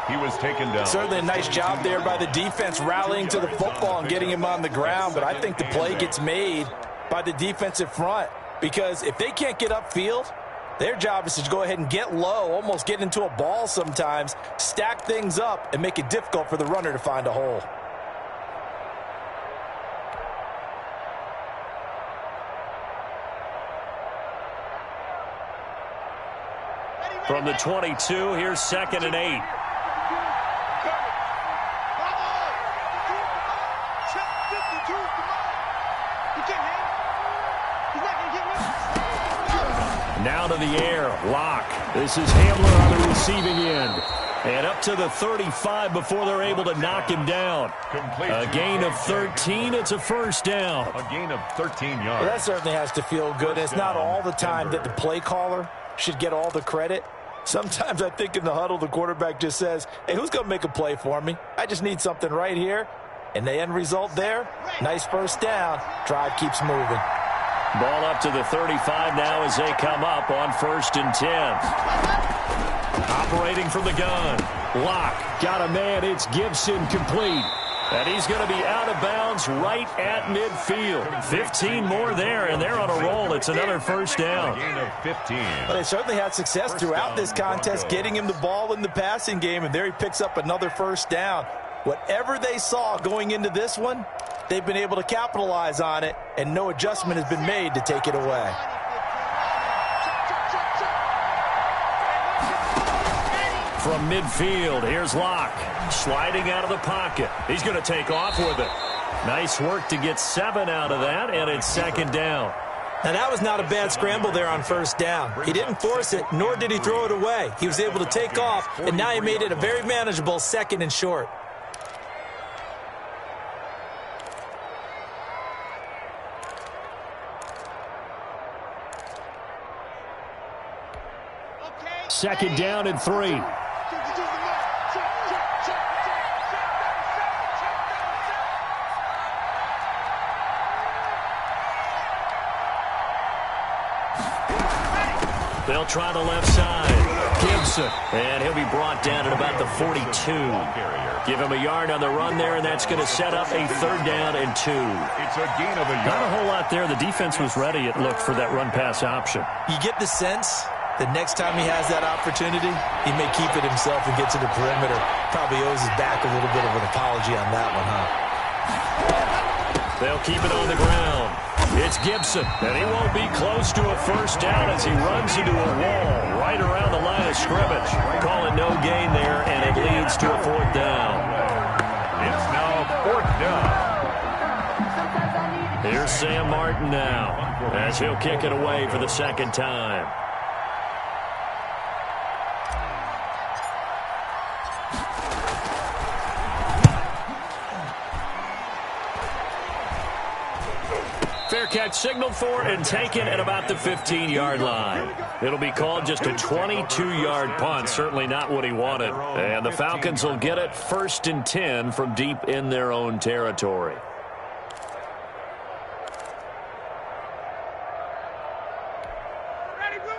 He was taken down. Certainly a nice job there by the defense rallying to the football and getting him on the ground, but I think the play gets made by the defensive front because if they can't get upfield, their job is to go ahead and get low, almost get into a ball sometimes, stack things up, and make it difficult for the runner to find a hole. From the 22, here's 2nd and 8. Now to the air. Lock. This is Hamler on the receiving end. And up to the 35 before they're able to knock him down. A gain of 13. It's a first down. A gain of 13 yards. Well, that certainly has to feel good. It's not all the time that the play caller should get all the credit. Sometimes I think in the huddle, the quarterback just says, hey, who's going to make a play for me? I just need something right here. And the end result there, nice first down. Drive keeps moving. Ball up to the 35 now as they come up on 1st and 10. Operating from the gun. Lock. Got a man. It's Gibson complete. And he's going to be out of bounds right at midfield. 15 more there, and they're on a roll. It's another first down. Gain of 15. Well, they certainly had success throughout this contest, getting him the ball in the passing game, and there he picks up another first down. Whatever they saw going into this one, they've been able to capitalize on it, and no adjustment has been made to take it away. From midfield, here's Locke. Sliding out of the pocket. He's going to take off with it. Nice work to get 7 out of that, and it's 2nd down. Now, that was not a bad scramble there on 1st down. He didn't force it, nor did he throw it away. He was able to take off, and now he made it a very manageable 2nd and short. Second down and 3. They'll try the left side. Gibson. And he'll be brought down at about the 42. Give him a yard on the run there, and that's going to set up a 3rd down and 2. It's a gain of a yard. Not a whole lot there. The defense was ready, it looked, for that run-pass option. You get the sense that next time he has that opportunity, he may keep it himself and get to the perimeter. Probably owes his back a little bit of an apology on that one, huh? They'll keep it on the ground. It's Gibson, and he won't be close to a first down as he runs into a wall right around the line of scrimmage. Call it no gain there, and it leads to a 4th down. It's now 4th down. Here's Sam Martin now as he'll kick it away for the 2nd time. Fair catch signaled for and taken at about the 15-yard line. It'll be called just a 22-yard punt. Certainly not what he wanted. And the Falcons will get it 1st and 10 from deep in their own territory.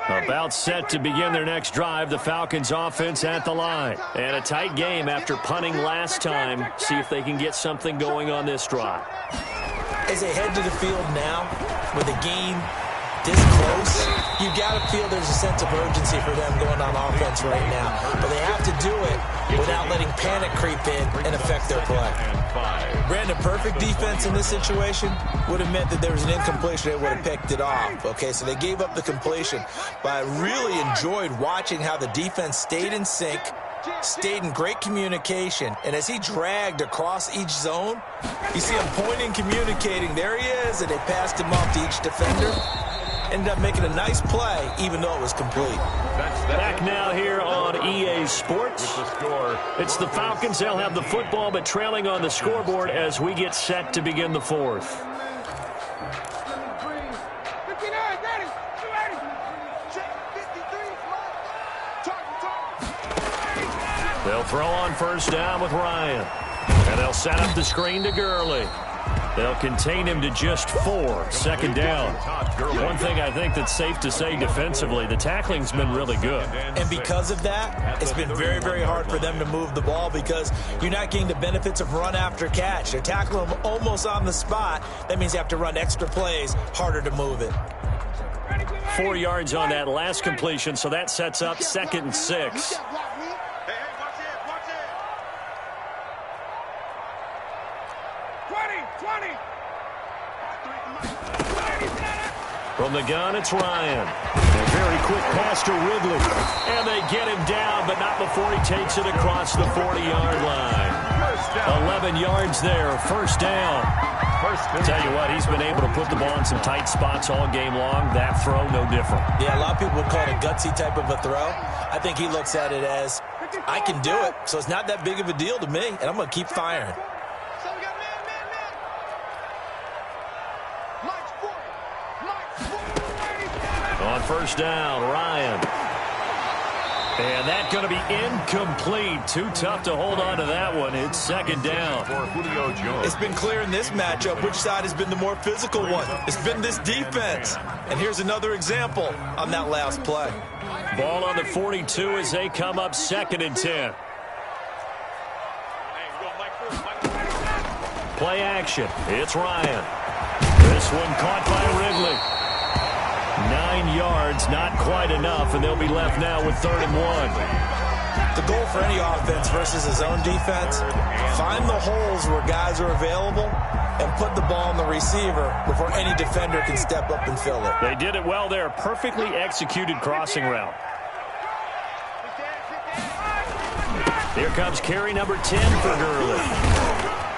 About set to begin their next drive. The Falcons offense at the line. And a tight game after punting last time. See if they can get something going on this drive. As they head to the field now, with a game this close, you've got to feel there's a sense of urgency for them going on offense right now. But they have to do it without letting panic creep in and affect their play. Brandon, perfect defense in this situation would have meant that there was an incompletion. They would have picked it off. Okay, so they gave up the completion. But I really enjoyed watching how the defense stayed in sync, stayed in great communication, and as he dragged across each zone, you see him pointing, communicating. There he is, and they passed him off to each defender. Ended up making a nice play, even though it was complete. Back now here on EA Sports. It's the Falcons. They'll have the football, but trailing on the scoreboard as we get set to begin the 4th. They'll throw on 1st down with Ryan. And they'll set up the screen to Gurley. They'll contain him to just 4. 2nd down. One thing I think that's safe to say defensively, the tackling's been really good. And because of that, it's been very, very hard for them to move the ball because you're not getting the benefits of run after catch. They're tackling them almost on the spot. That means you have to run extra plays, harder to move it. 4 yards on that last completion, so that sets up 2nd and 6. From the gun, it's Ryan. A very quick pass to Ridley. And they get him down, but not before he takes it across the 40-yard line. 11 yards there, 1st down. Tell you what, he's been able to put the ball in some tight spots all game long. That throw, no different. Yeah, a lot of people would call it a gutsy type of a throw. I think he looks at it as, I can do it, so it's not that big of a deal to me, and I'm going to keep firing. On first down, Ryan. And that's going to be incomplete. Too tough to hold on to that one. It's second down. It's been clear in this matchup which side has been the more physical one. It's been this defense. And here's another example on that last play. Ball on the 42 as they come up 2nd and 10. Play action. It's Ryan. This one caught by Ridley. 9 yards, not quite enough, and they'll be left now with 3rd and 1. The goal for any offense versus his own defense, find the holes where guys are available and put the ball on the receiver before any defender can step up and fill it. They did it well there. Perfectly executed crossing route. Here comes carry number 10 for Gurley.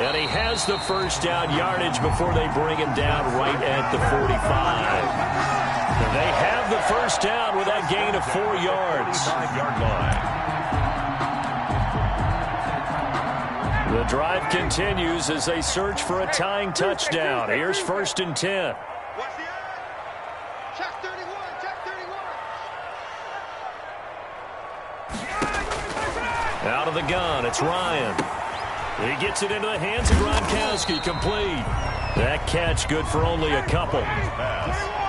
And he has the first down yardage before they bring him down right at the 45. They have the first down with that gain of 4 yards. 5-yard line. The drive continues as they search for a tying touchdown. Here's 1st and 10. Check 31, check 31. Out of the gun, it's Ryan. He gets it into the hands of Gronkowski, complete. That catch good for only a couple.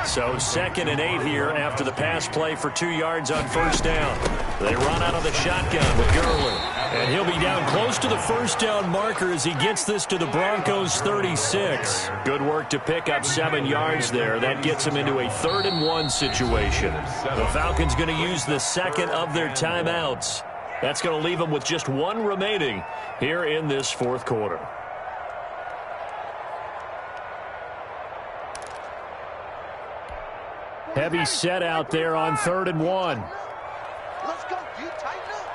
So 2nd and 8 here after the pass play for 2 yards on first down. They run out of the shotgun with Gurley. And he'll be down close to the first down marker as he gets this to the Broncos 36. Good work to pick up 7 yards there. That gets him into a 3rd and 1 situation. The Falcons going to use the 2nd of their timeouts. That's going to leave them with just 1 remaining here in this 4th quarter. Heavy set out there on 3rd and 1. Let's go, you tighten up.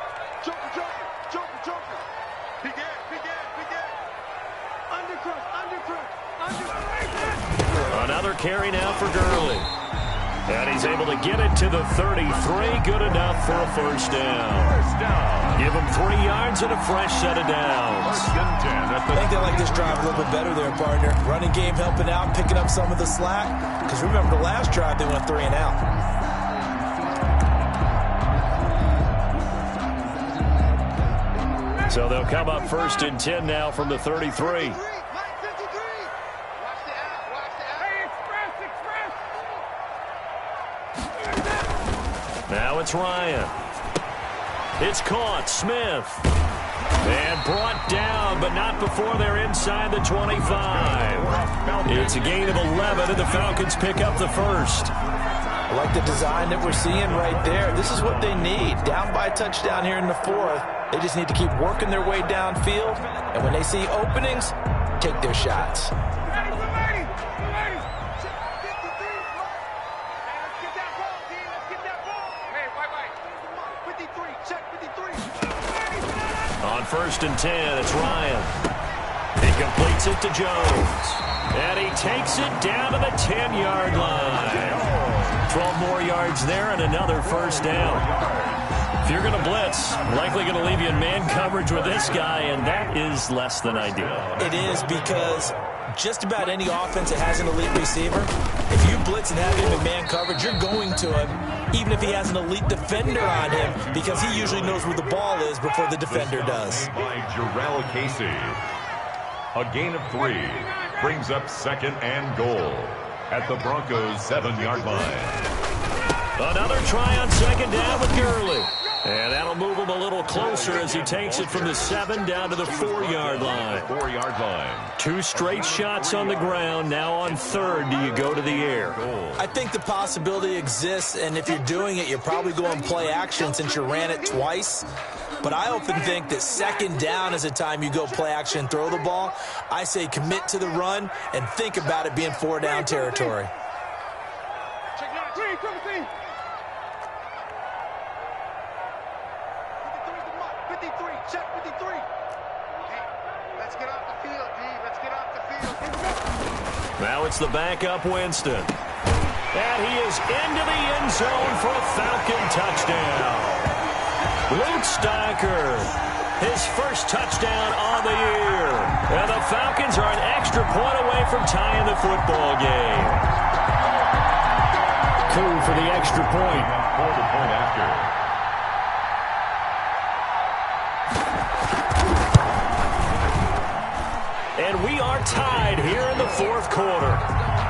Joker, joker, joker, joker. Big ass, big ass, big ass. Undercrush, undercrush, undercrush. Another carry now for Gurley. And he's able to get it to the 33. Good enough for a first down. Give him 3 yards and a fresh set of downs. I think they like this drive a little bit better there, partner. Running game helping out, picking up some of the slack. Because remember, the last drive, they went 3 and out. So they'll come up 1st and 10 now from the 33. Now it's Ryan. It's caught. Smith. And brought down, but not before they're inside the 25. It's a gain of 11, and the Falcons pick up the first. I like the design that we're seeing right there. This is what they need. Down by a touchdown here in the 4th. They just need to keep working their way downfield. And when they see openings, take their shots. On 1st and 10, it's Ryan. He completes it to Jones. And he takes it down to the 10-yard line. 12 more yards there and another first down. If you're going to blitz, likely going to leave you in man coverage with this guy, and that is less than ideal. It is, because just about any offense that has an elite receiver, if you blitz and have him in man coverage, you're going to him, even if he has an elite defender on him, because he usually knows where the ball is before the defender does. By Jarrell Casey. A gain of 3 brings up 2nd and goal at the Broncos' 7-yard line. Another try on 2nd down with Gurley. And that'll move him a little closer as he takes it from the 7 down to the 4-yard line. 4-yard line. 2 straight shots on the ground. Now on 3rd, do you go to the air? I think the possibility exists, and if you're doing it, you're probably going play action since you ran it twice. But I often think that 2nd down is the time you go play action and throw the ball. I say commit to the run and think about it being 4-down territory. Check 53, 53, check 53. Let's get off the field, D. Let's get off the field. Now it's the backup Winston. And he is into the end zone for a Falcon touchdown. Luke Stocker, his first touchdown on the year. And the Falcons are an extra point away from tying the football game. Coup for the extra point. For the point after. And we are tied here in the fourth quarter.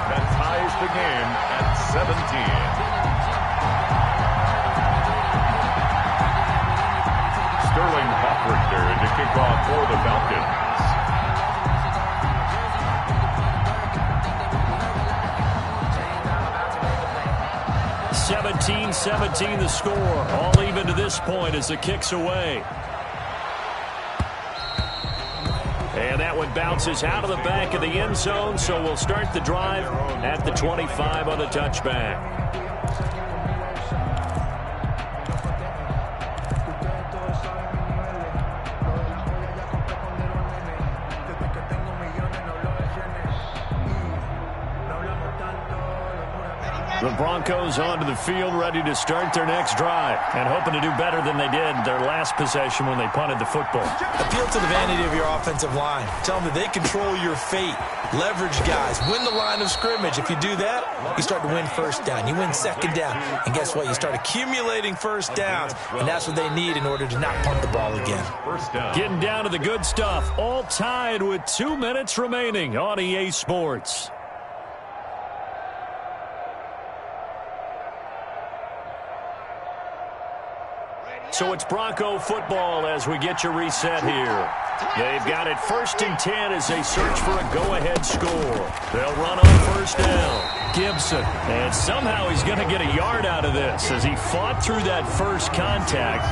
That ties the game at 17. Sterling Hofrichter to kick off for the Falcons. 17-17 the score. All even to this point as the kick's away. And that one bounces out of the back of the end zone, so we'll start the drive at the 25 on the touchback. The Broncos onto the field, ready to start their next drive, and hoping to do better than they did their last possession when they punted the football. Appeal to the vanity of your offensive line. Tell them that they control your fate. Leverage guys. Win the line of scrimmage. If you do that, you start to win first down. You win second down. And guess what? You start accumulating first downs, and that's what they need in order to not punt the ball again. First down. Getting down to the good stuff. All tied with 2 minutes remaining on EA Sports. So it's Bronco football as we get you reset here. They've got it 1st and 10 as they search for a go-ahead score. They'll run on first down. Gibson. And somehow he's going to get a yard out of this as he fought through that first contact.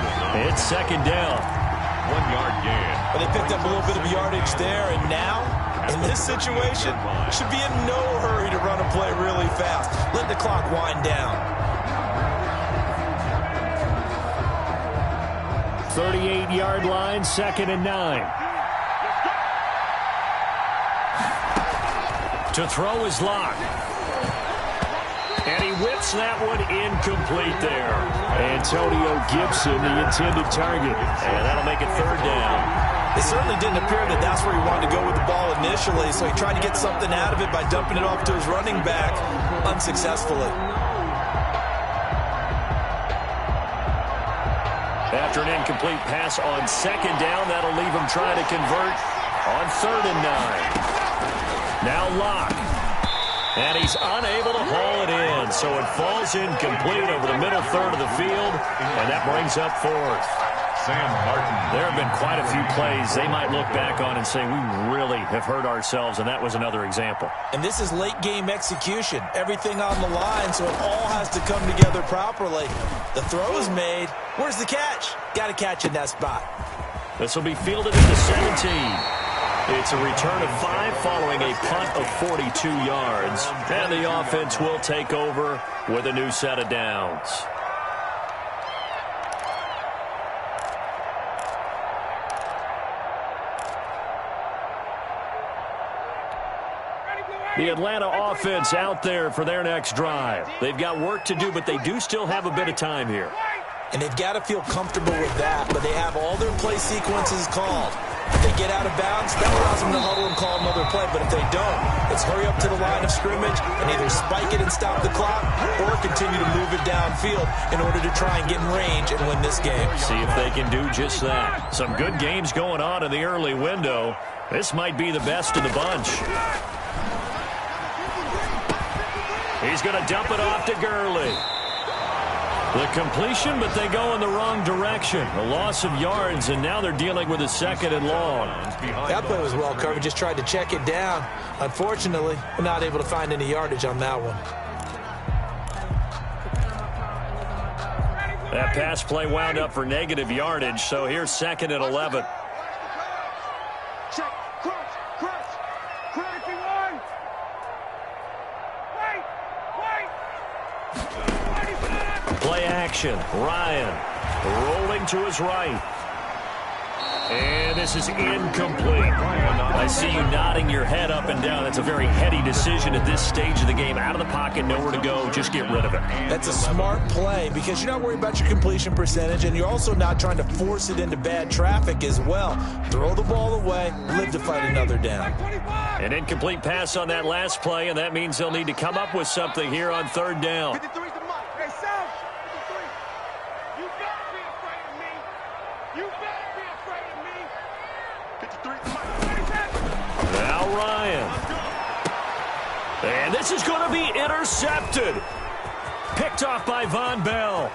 It's second down. 1 yard gain. But they picked up a little bit of yardage there, and now, in this situation, should be in no hurry to run a play really fast. Let the clock wind down. 38-yard line, 2nd and 9. To throw is Locke. And he whips that one incomplete there. Antonio Gibson, the intended target. And that'll make it 3rd down. It certainly didn't appear that that's where he wanted to go with the ball initially, so he tried to get something out of it by dumping it off to his running back unsuccessfully. After an incomplete pass on 2nd down, that'll leave him trying to convert on 3rd and 9. Now Locke. And he's unable to haul it in, so it falls incomplete over the middle third of the field, and that brings up 4th. Sam Martin. There have been quite a few plays they might look back on and say, we really have hurt ourselves, and that was another example. And this is late-game execution. Everything on the line, so it all has to come together properly. The throw is made. Where's the catch? Got to catch in that spot. This will be fielded at the 17. It's a return of 5 following a punt of 42 yards. And the offense will take over with a new set of downs. The Atlanta offense out there for their next drive. They've got work to do, but they do still have a bit of time here. And they've got to feel comfortable with that, but they have all their play sequences called. If they get out of bounds, that allows them to huddle and call another play. But if they don't, it's hurry up to the line of scrimmage and either spike it and stop the clock or continue to move it downfield in order to try and get in range and win this game. See if they can do just that. Some good games going on in the early window. This might be the best of the bunch. He's going to dump it off to Gurley. The completion, but they go in the wrong direction. A loss of yards, and now they're dealing with a 2nd and long. That play was well covered. Just tried to check it down. Unfortunately, we're not able to find any yardage on that one. That pass play wound up for negative yardage, so here's 2nd and 11. Check, crunch, crunch, crunch, one. Wait. Play action. Ryan rolling to his right. And this is incomplete. I see you nodding your head up and down. That's a very heady decision at this stage of the game. Out of the pocket, nowhere to go. Just get rid of it. That's a smart play because you're not worried about your completion percentage, and you're also not trying to force it into bad traffic as well. Throw the ball away, live to fight another down. An incomplete pass on that last play, and that means they'll need to come up with something here on third down. 53's the mark. Hey, Sam. 53. You better be afraid of me. You better be afraid of me. 53's the mark. Now Ryan. And this is going to be intercepted. Picked off by Von Bell.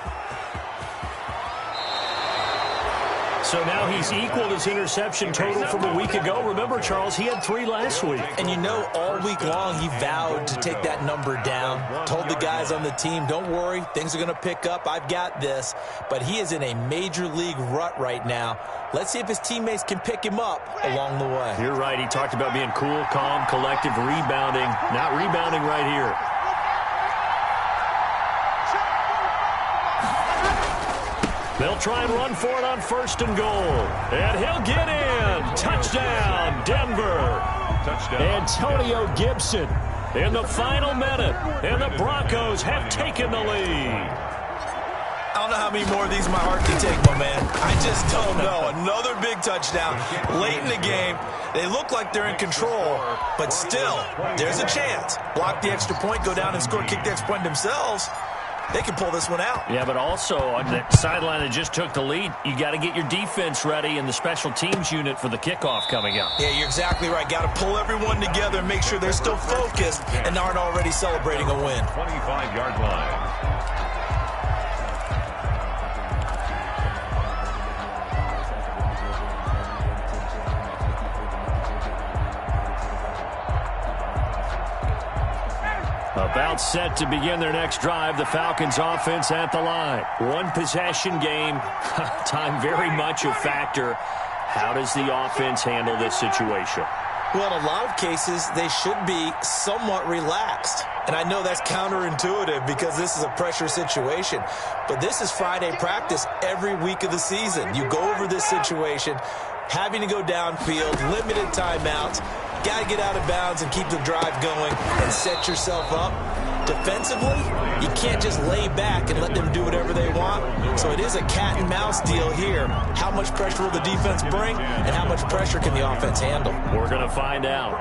So now he's equaled his interception total from a week ago. Remember, Charles, he had 3 last week. And you know, all week long he vowed to take that number down. Told the guys on the team, don't worry, things are going to pick up. I've got this. But he is in a major league rut right now. Let's see if his teammates can pick him up along the way. You're right. He talked about being cool, calm, collective, rebounding. Not rebounding right here. They'll try and run for it on 1st and goal. And he'll get in. Touchdown, Denver. Touchdown. Antonio Gibson in the final minute. And the Broncos have taken the lead. I don't know how many more of these my heart can take, my man. I just don't know. Another big touchdown late in the game. They look like they're in control, but still, there's a chance. Block the extra point, go down and score, kick the extra point themselves. They can pull this one out. Yeah, but also on the sideline that just took the lead, you got to get your defense ready and the special teams unit for the kickoff coming up. Yeah, you're exactly right. Got to pull everyone together and make sure they're still focused and aren't already celebrating a win. 25-yard line. About set to begin their next drive, the Falcons offense at the line. One possession game. Time very much a factor. How does the offense handle this situation? Well, in a lot of cases, they should be somewhat relaxed. And I know that's counterintuitive because this is a pressure situation. But this is Friday practice every week of the season. You go over this situation, having to go downfield, limited timeouts. Got to get out of bounds and keep the drive going and set yourself up. Defensively, you can't just lay back and let them do whatever they want. So it is a cat and mouse deal here. How much pressure will the defense bring and how much pressure can the offense handle? We're going to find out.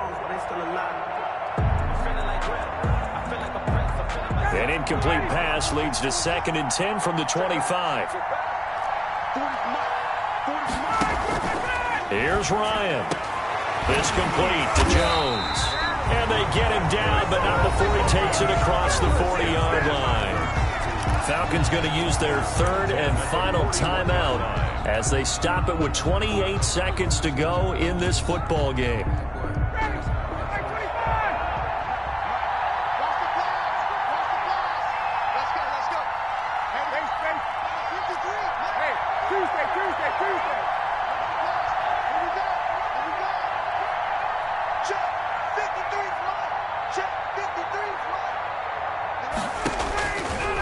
An incomplete pass leads to 2nd and 10 from the 25. Here's Ryan. This complete to Jones. And they get him down, but not before he takes it across the 40-yard line. Falcons going to use their 3rd and final timeout as they stop it with 28 seconds to go in this football game.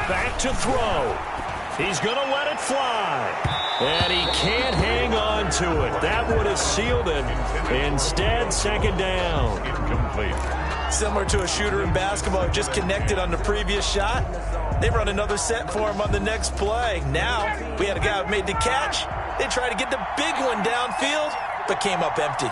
Back to throw. He's going to let it fly. And he can't hang on to it. That would have sealed it. Instead, 2nd down. Incomplete. Similar to a shooter in basketball, just connected on the previous shot. They run another set for him on the next play. Now, we had a guy who made the catch. They tried to get the big one downfield, but came up empty.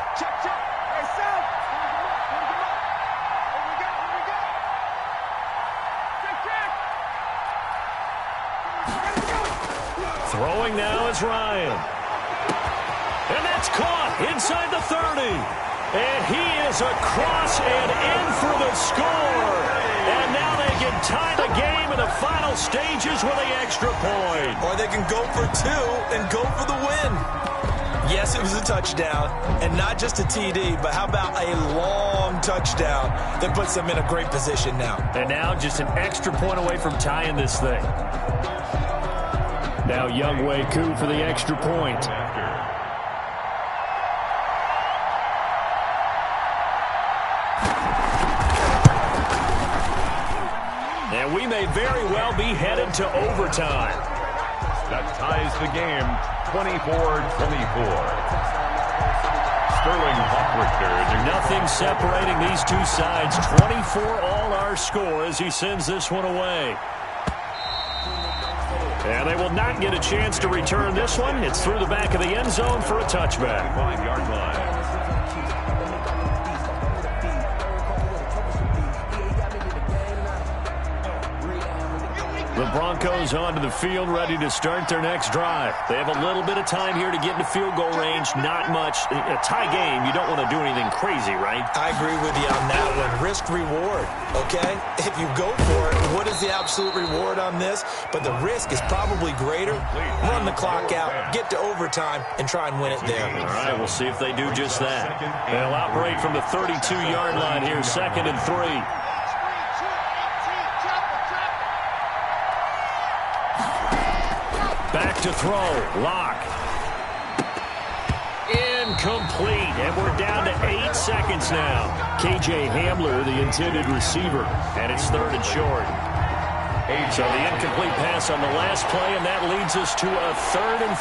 Throwing now is Ryan. And that's caught inside the 30. And he is across and in for the score. And now they can tie the game in the final stages with the extra point. Or they can go for 2 and go for the win. Yes, it was a touchdown, and not just a TD, but how about a long touchdown that puts them in a great position now. And now just an extra point away from tying this thing. Now Younghoe Koo for the extra point. And we may very well be headed to overtime. That ties the game. 24-24. Sterling Hockrichter. Nothing separating these two sides. 24 all our score as he sends this one away. And they will not get a chance to return this one. It's through the back of the end zone for a touchback. 5-yard line. The Broncos onto the field, ready to start their next drive. They have a little bit of time here to get into field goal range. Not much. A tie game, you don't want to do anything crazy, right? I agree with you on that one. Risk reward, okay? If you go for it, what is the absolute reward on this? But the risk is probably greater. Run the clock out, get to overtime, and try and win it there. All right, we'll see if they do just that. They'll operate from the 32-yard line here, 2nd and 3. Back to throw. Lock. Incomplete. And we're down to 8 seconds now. KJ Hamler, the intended receiver. And it's 3rd and short. So the incomplete pass on the last play, and that leads us to a 3rd and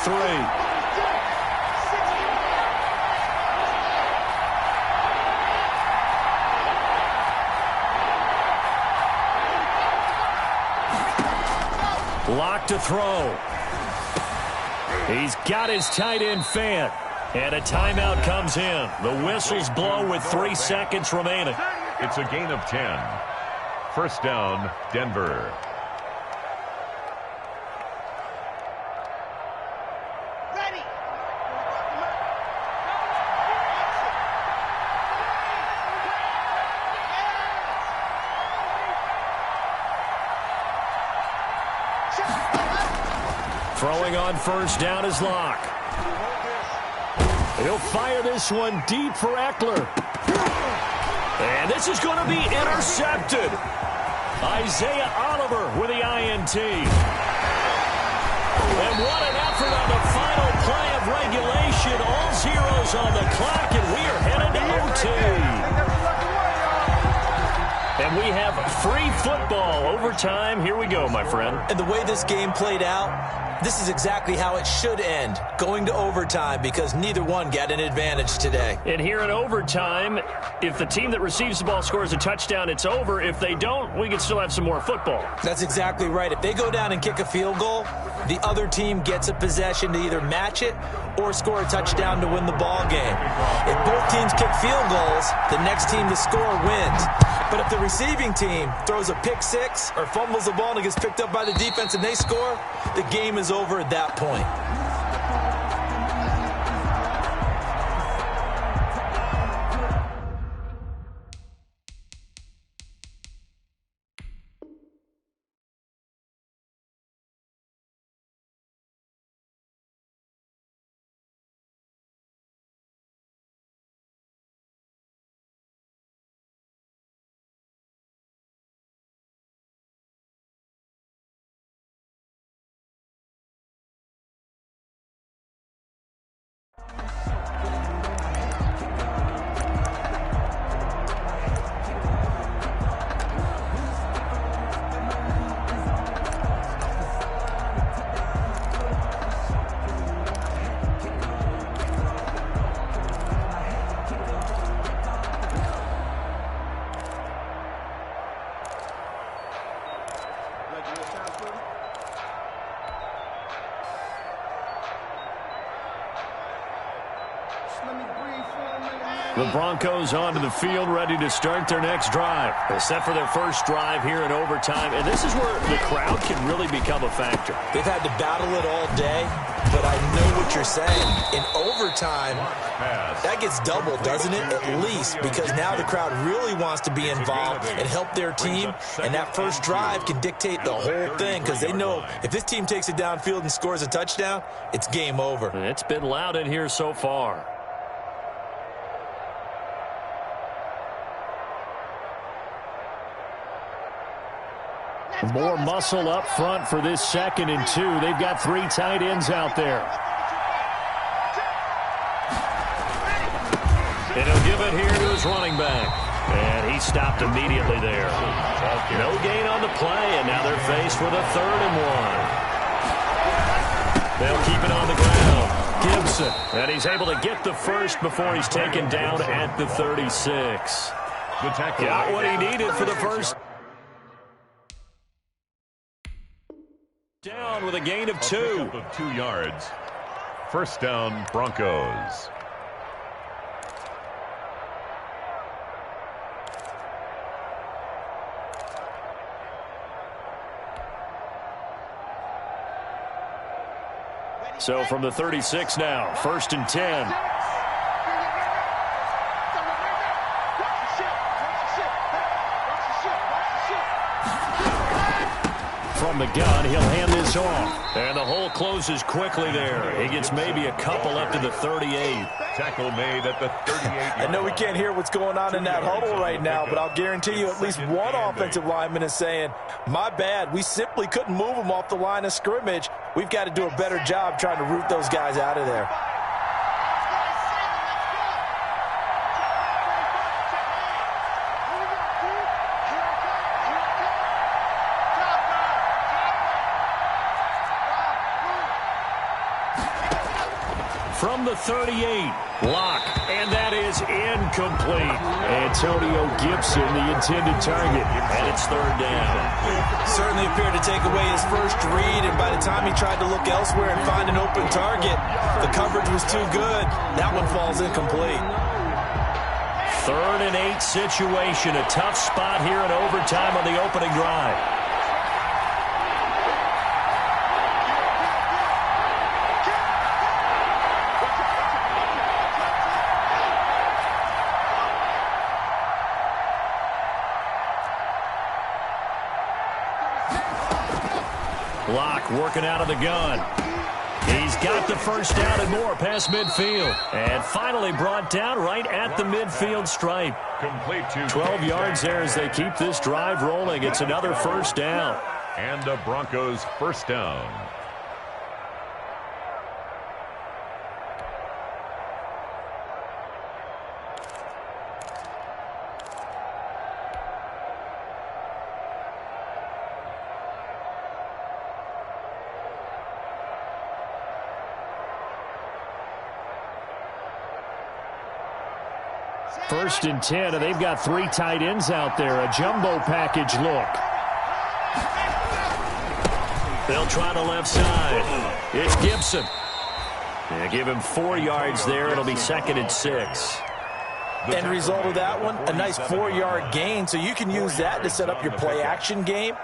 3. Lock to throw. He's got his tight end fan. And a timeout comes in. The whistles blow with 3 seconds remaining. It's a gain of 10. First down, Denver. Throwing on first down is Locke. He'll fire this one deep for Eckler. And this is going to be intercepted. Isaiah Oliver with the INT. And what an effort on the final play of regulation. All zeros on the clock, and we are headed to OT. And we have free football overtime. Here we go, my friend. And the way this game played out, this is exactly how it should end, going to overtime, because neither one got an advantage today. And here in overtime, if the team that receives the ball scores a touchdown, it's over. If they don't, we can still have some more football. That's exactly right. If they go down and kick a field goal, the other team gets a possession to either match it or score a touchdown to win the ball game. If both teams kick field goals, the next team to score wins. But if the receiving team throws a pick six or fumbles the ball and it gets picked up by the defense and they score, the game is over at that point. The Broncos onto the field, ready to start their next drive. They're set for their first drive here in overtime, and this is where the crowd can really become a factor. They've had to battle it all day, but I know what you're saying. In overtime, that gets doubled, doesn't it? At least, because now the crowd really wants to be involved and help their team, and that first drive can dictate the whole thing, because they know if this team takes it downfield and scores a touchdown, it's game over. It's been loud in here so far. More muscle up front for this 2nd and 2. They've got 3 tight ends out there. And he'll give it here to his running back. And he stopped immediately there. No gain on the play, and now they're faced with a 3rd and 1. They'll keep it on the ground. Gibson. And he's able to get the first before he's taken down at the 36. Got what he needed for the first. Down with a gain of 2. 2 yards. First down, Broncos. So from the 36 now, 1st and 10. From the gun, he'll hand this off. And the hole closes quickly there. He gets maybe a couple up to the 38. Tackle made at the 38. I know we can't hear what's going on in that huddle right now, but I'll guarantee you at least one offensive lineman is saying, my bad, we simply couldn't move them off the line of scrimmage. We've got to do a better job trying to root those guys out of there. From the 38, Locke, and that is incomplete. Antonio Gibson, the intended target, and it's 3rd down. Certainly appeared to take away his first read, and by the time he tried to look elsewhere and find an open target, the coverage was too good. That one falls incomplete. 3rd and 8 situation, a tough spot here in overtime on the opening drive. Locke working out of the gun. He's got the first down and more past midfield. And finally brought down right at the midfield stripe. Complete to 12 yards there as they keep this drive rolling. It's another first down. And a Broncos first down. First and 10, and they've got 3 tight ends out there. A jumbo package look. They'll try the left side. It's Gibson. They give him 4 yards there. It'll be 2nd and 6. End result of that one, a nice 4-yard gain, so you can use that to set up your play-action game,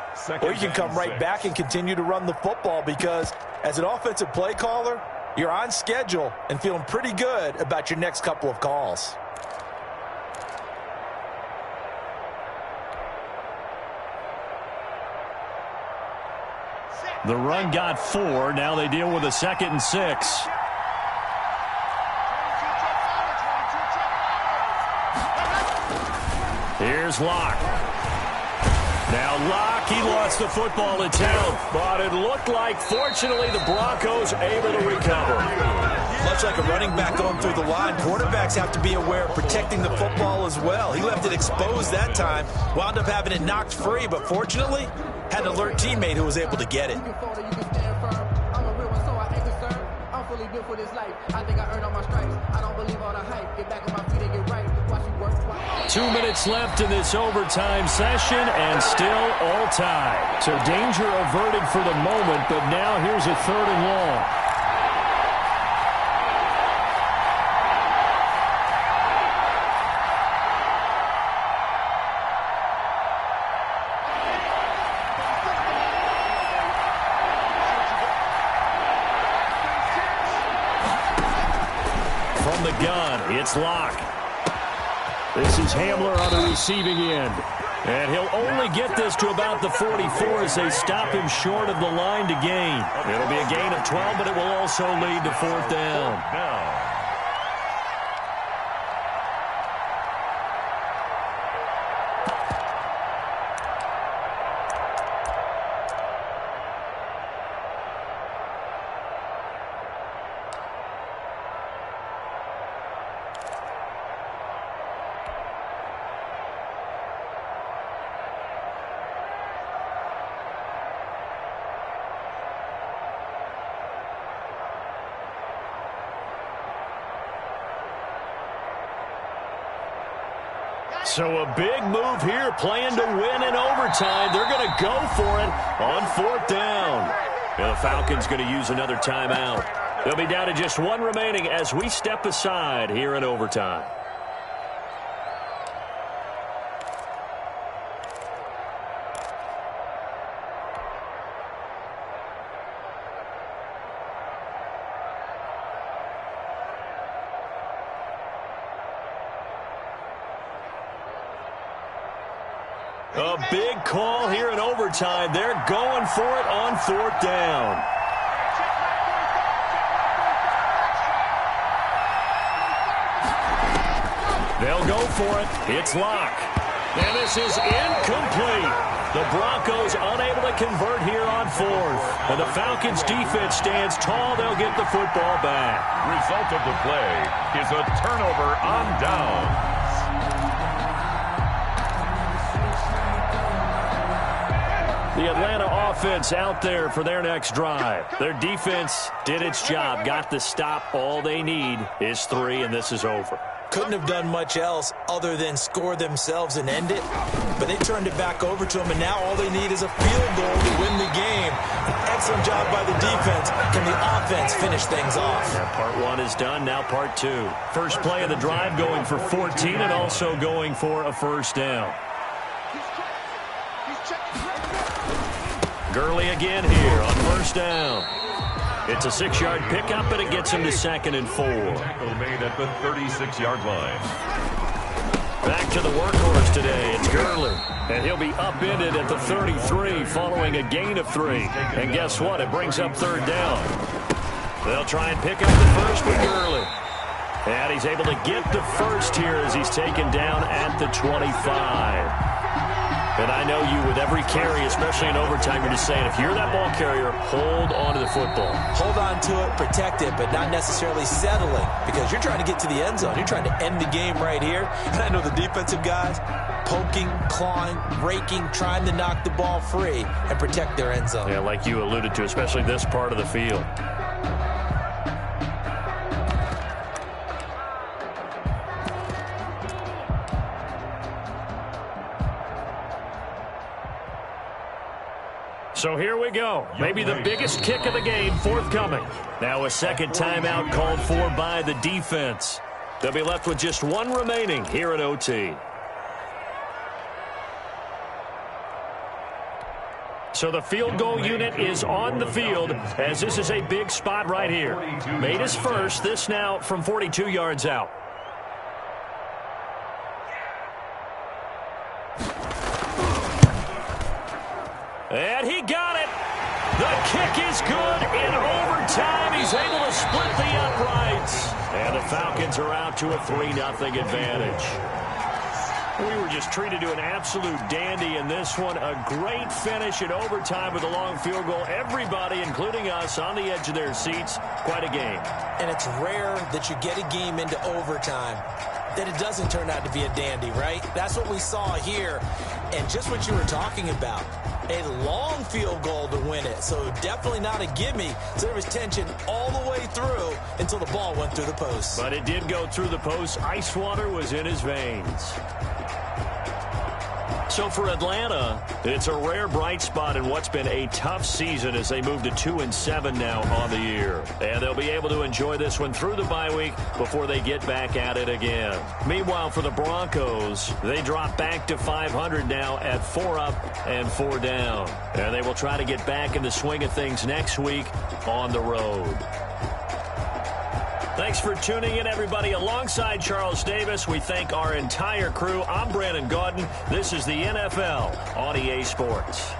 or you can come right back and continue to run the football because as an offensive play caller, you're on schedule and feeling pretty good about your next couple of calls. The run got 4. Now they deal with a 2nd and 6. Here's Locke. Now Locke, he lost the football in town, but it looked like, fortunately, the Broncos able to recover. Much like a running back going through the line, quarterbacks have to be aware of protecting the football as well. He left it exposed that time, wound up having it knocked free, but fortunately, had an alert teammate who was able to get it. I think I earned all my stripes. I don't believe all the hype. Get back on my feet and get right. Watch you work. 2 minutes left in this overtime session, and still all tied. So danger averted for the moment, but now here's a 3rd and long. From the gun, it's Locke. This is Hamler on the receiving end. And he'll only get this to about the 44 as they stop him short of the line to gain. It'll be a gain of 12, but it will also lead to 4th down. So a big move here, playing to win in overtime. They're going to go for it on 4th down. And the Falcons going to use another timeout. They'll be down to just one remaining as we step aside here in overtime. A big call here in overtime. They're going for it on 4th down. They'll go for it. It's Locke. And this is incomplete. The Broncos unable to convert here on 4th. And the Falcons defense stands tall. They'll get the football back. Result of the play is a turnover on downs. The Atlanta offense out there for their next drive. Their defense did its job, got the stop. All they need is 3, and this is over. Couldn't have done much else other than score themselves and end it. But they turned it back over to them, and now all they need is a field goal to win the game. An excellent job by the defense. Can the offense finish things off? Yeah, part 1 is done, now part 2. First play of the drive going for 14 and also going for a first down. Gurley again here on first down. It's a 6-yard pickup, and it gets him to 2nd and 4. Tackle made at the 36-yard line. Back to the workhorse today. It's Gurley. And he'll be upended at the 33 following a gain of 3. And guess what? It brings up 3rd down. They'll try and pick up the first with Gurley. And he's able to get the first here as he's taken down at the 25. And I know you, with every carry, especially in overtime, you're just saying, if you're that ball carrier, hold on to the football. Hold on to it, protect it, but not necessarily settling, because you're trying to get to the end zone. You're trying to end the game right here. And I know the defensive guys poking, clawing, raking, trying to knock the ball free and protect their end zone. Yeah, like you alluded to, especially this part of the field. So here we go. Maybe the biggest kick of the game forthcoming. Now a second timeout called for by the defense. They'll be left with just one remaining here at OT. So the field goal unit is on the field as this is a big spot right here. Made his first. This now from 42 yards out. And he got it. The kick is good in overtime. He's able to split the uprights. And the Falcons are out to a 3-0 advantage. We were just treated to an absolute dandy in this one. A great finish in overtime with a long field goal. Everybody, including us, on the edge of their seats. Quite a game. And it's rare that you get a game into overtime that it doesn't turn out to be a dandy, right? That's what we saw here. And just what you were talking about. A long field goal to win it, so definitely not a gimme. So there was tension all the way through until the ball went through the post. But it did go through the post. Ice water was in his veins. So for Atlanta, it's a rare bright spot in what's been a tough season as they move to 2-7 now on the year. And they'll be able to enjoy this one through the bye week before they get back at it again. Meanwhile, for the Broncos, they drop back to 500 now at 4 up and 4 down. And they will try to get back in the swing of things next week on the road. Thanks for tuning in, everybody. Alongside Charles Davis, we thank our entire crew. I'm Brandon Gaudin. This is the NFL on EA Sports.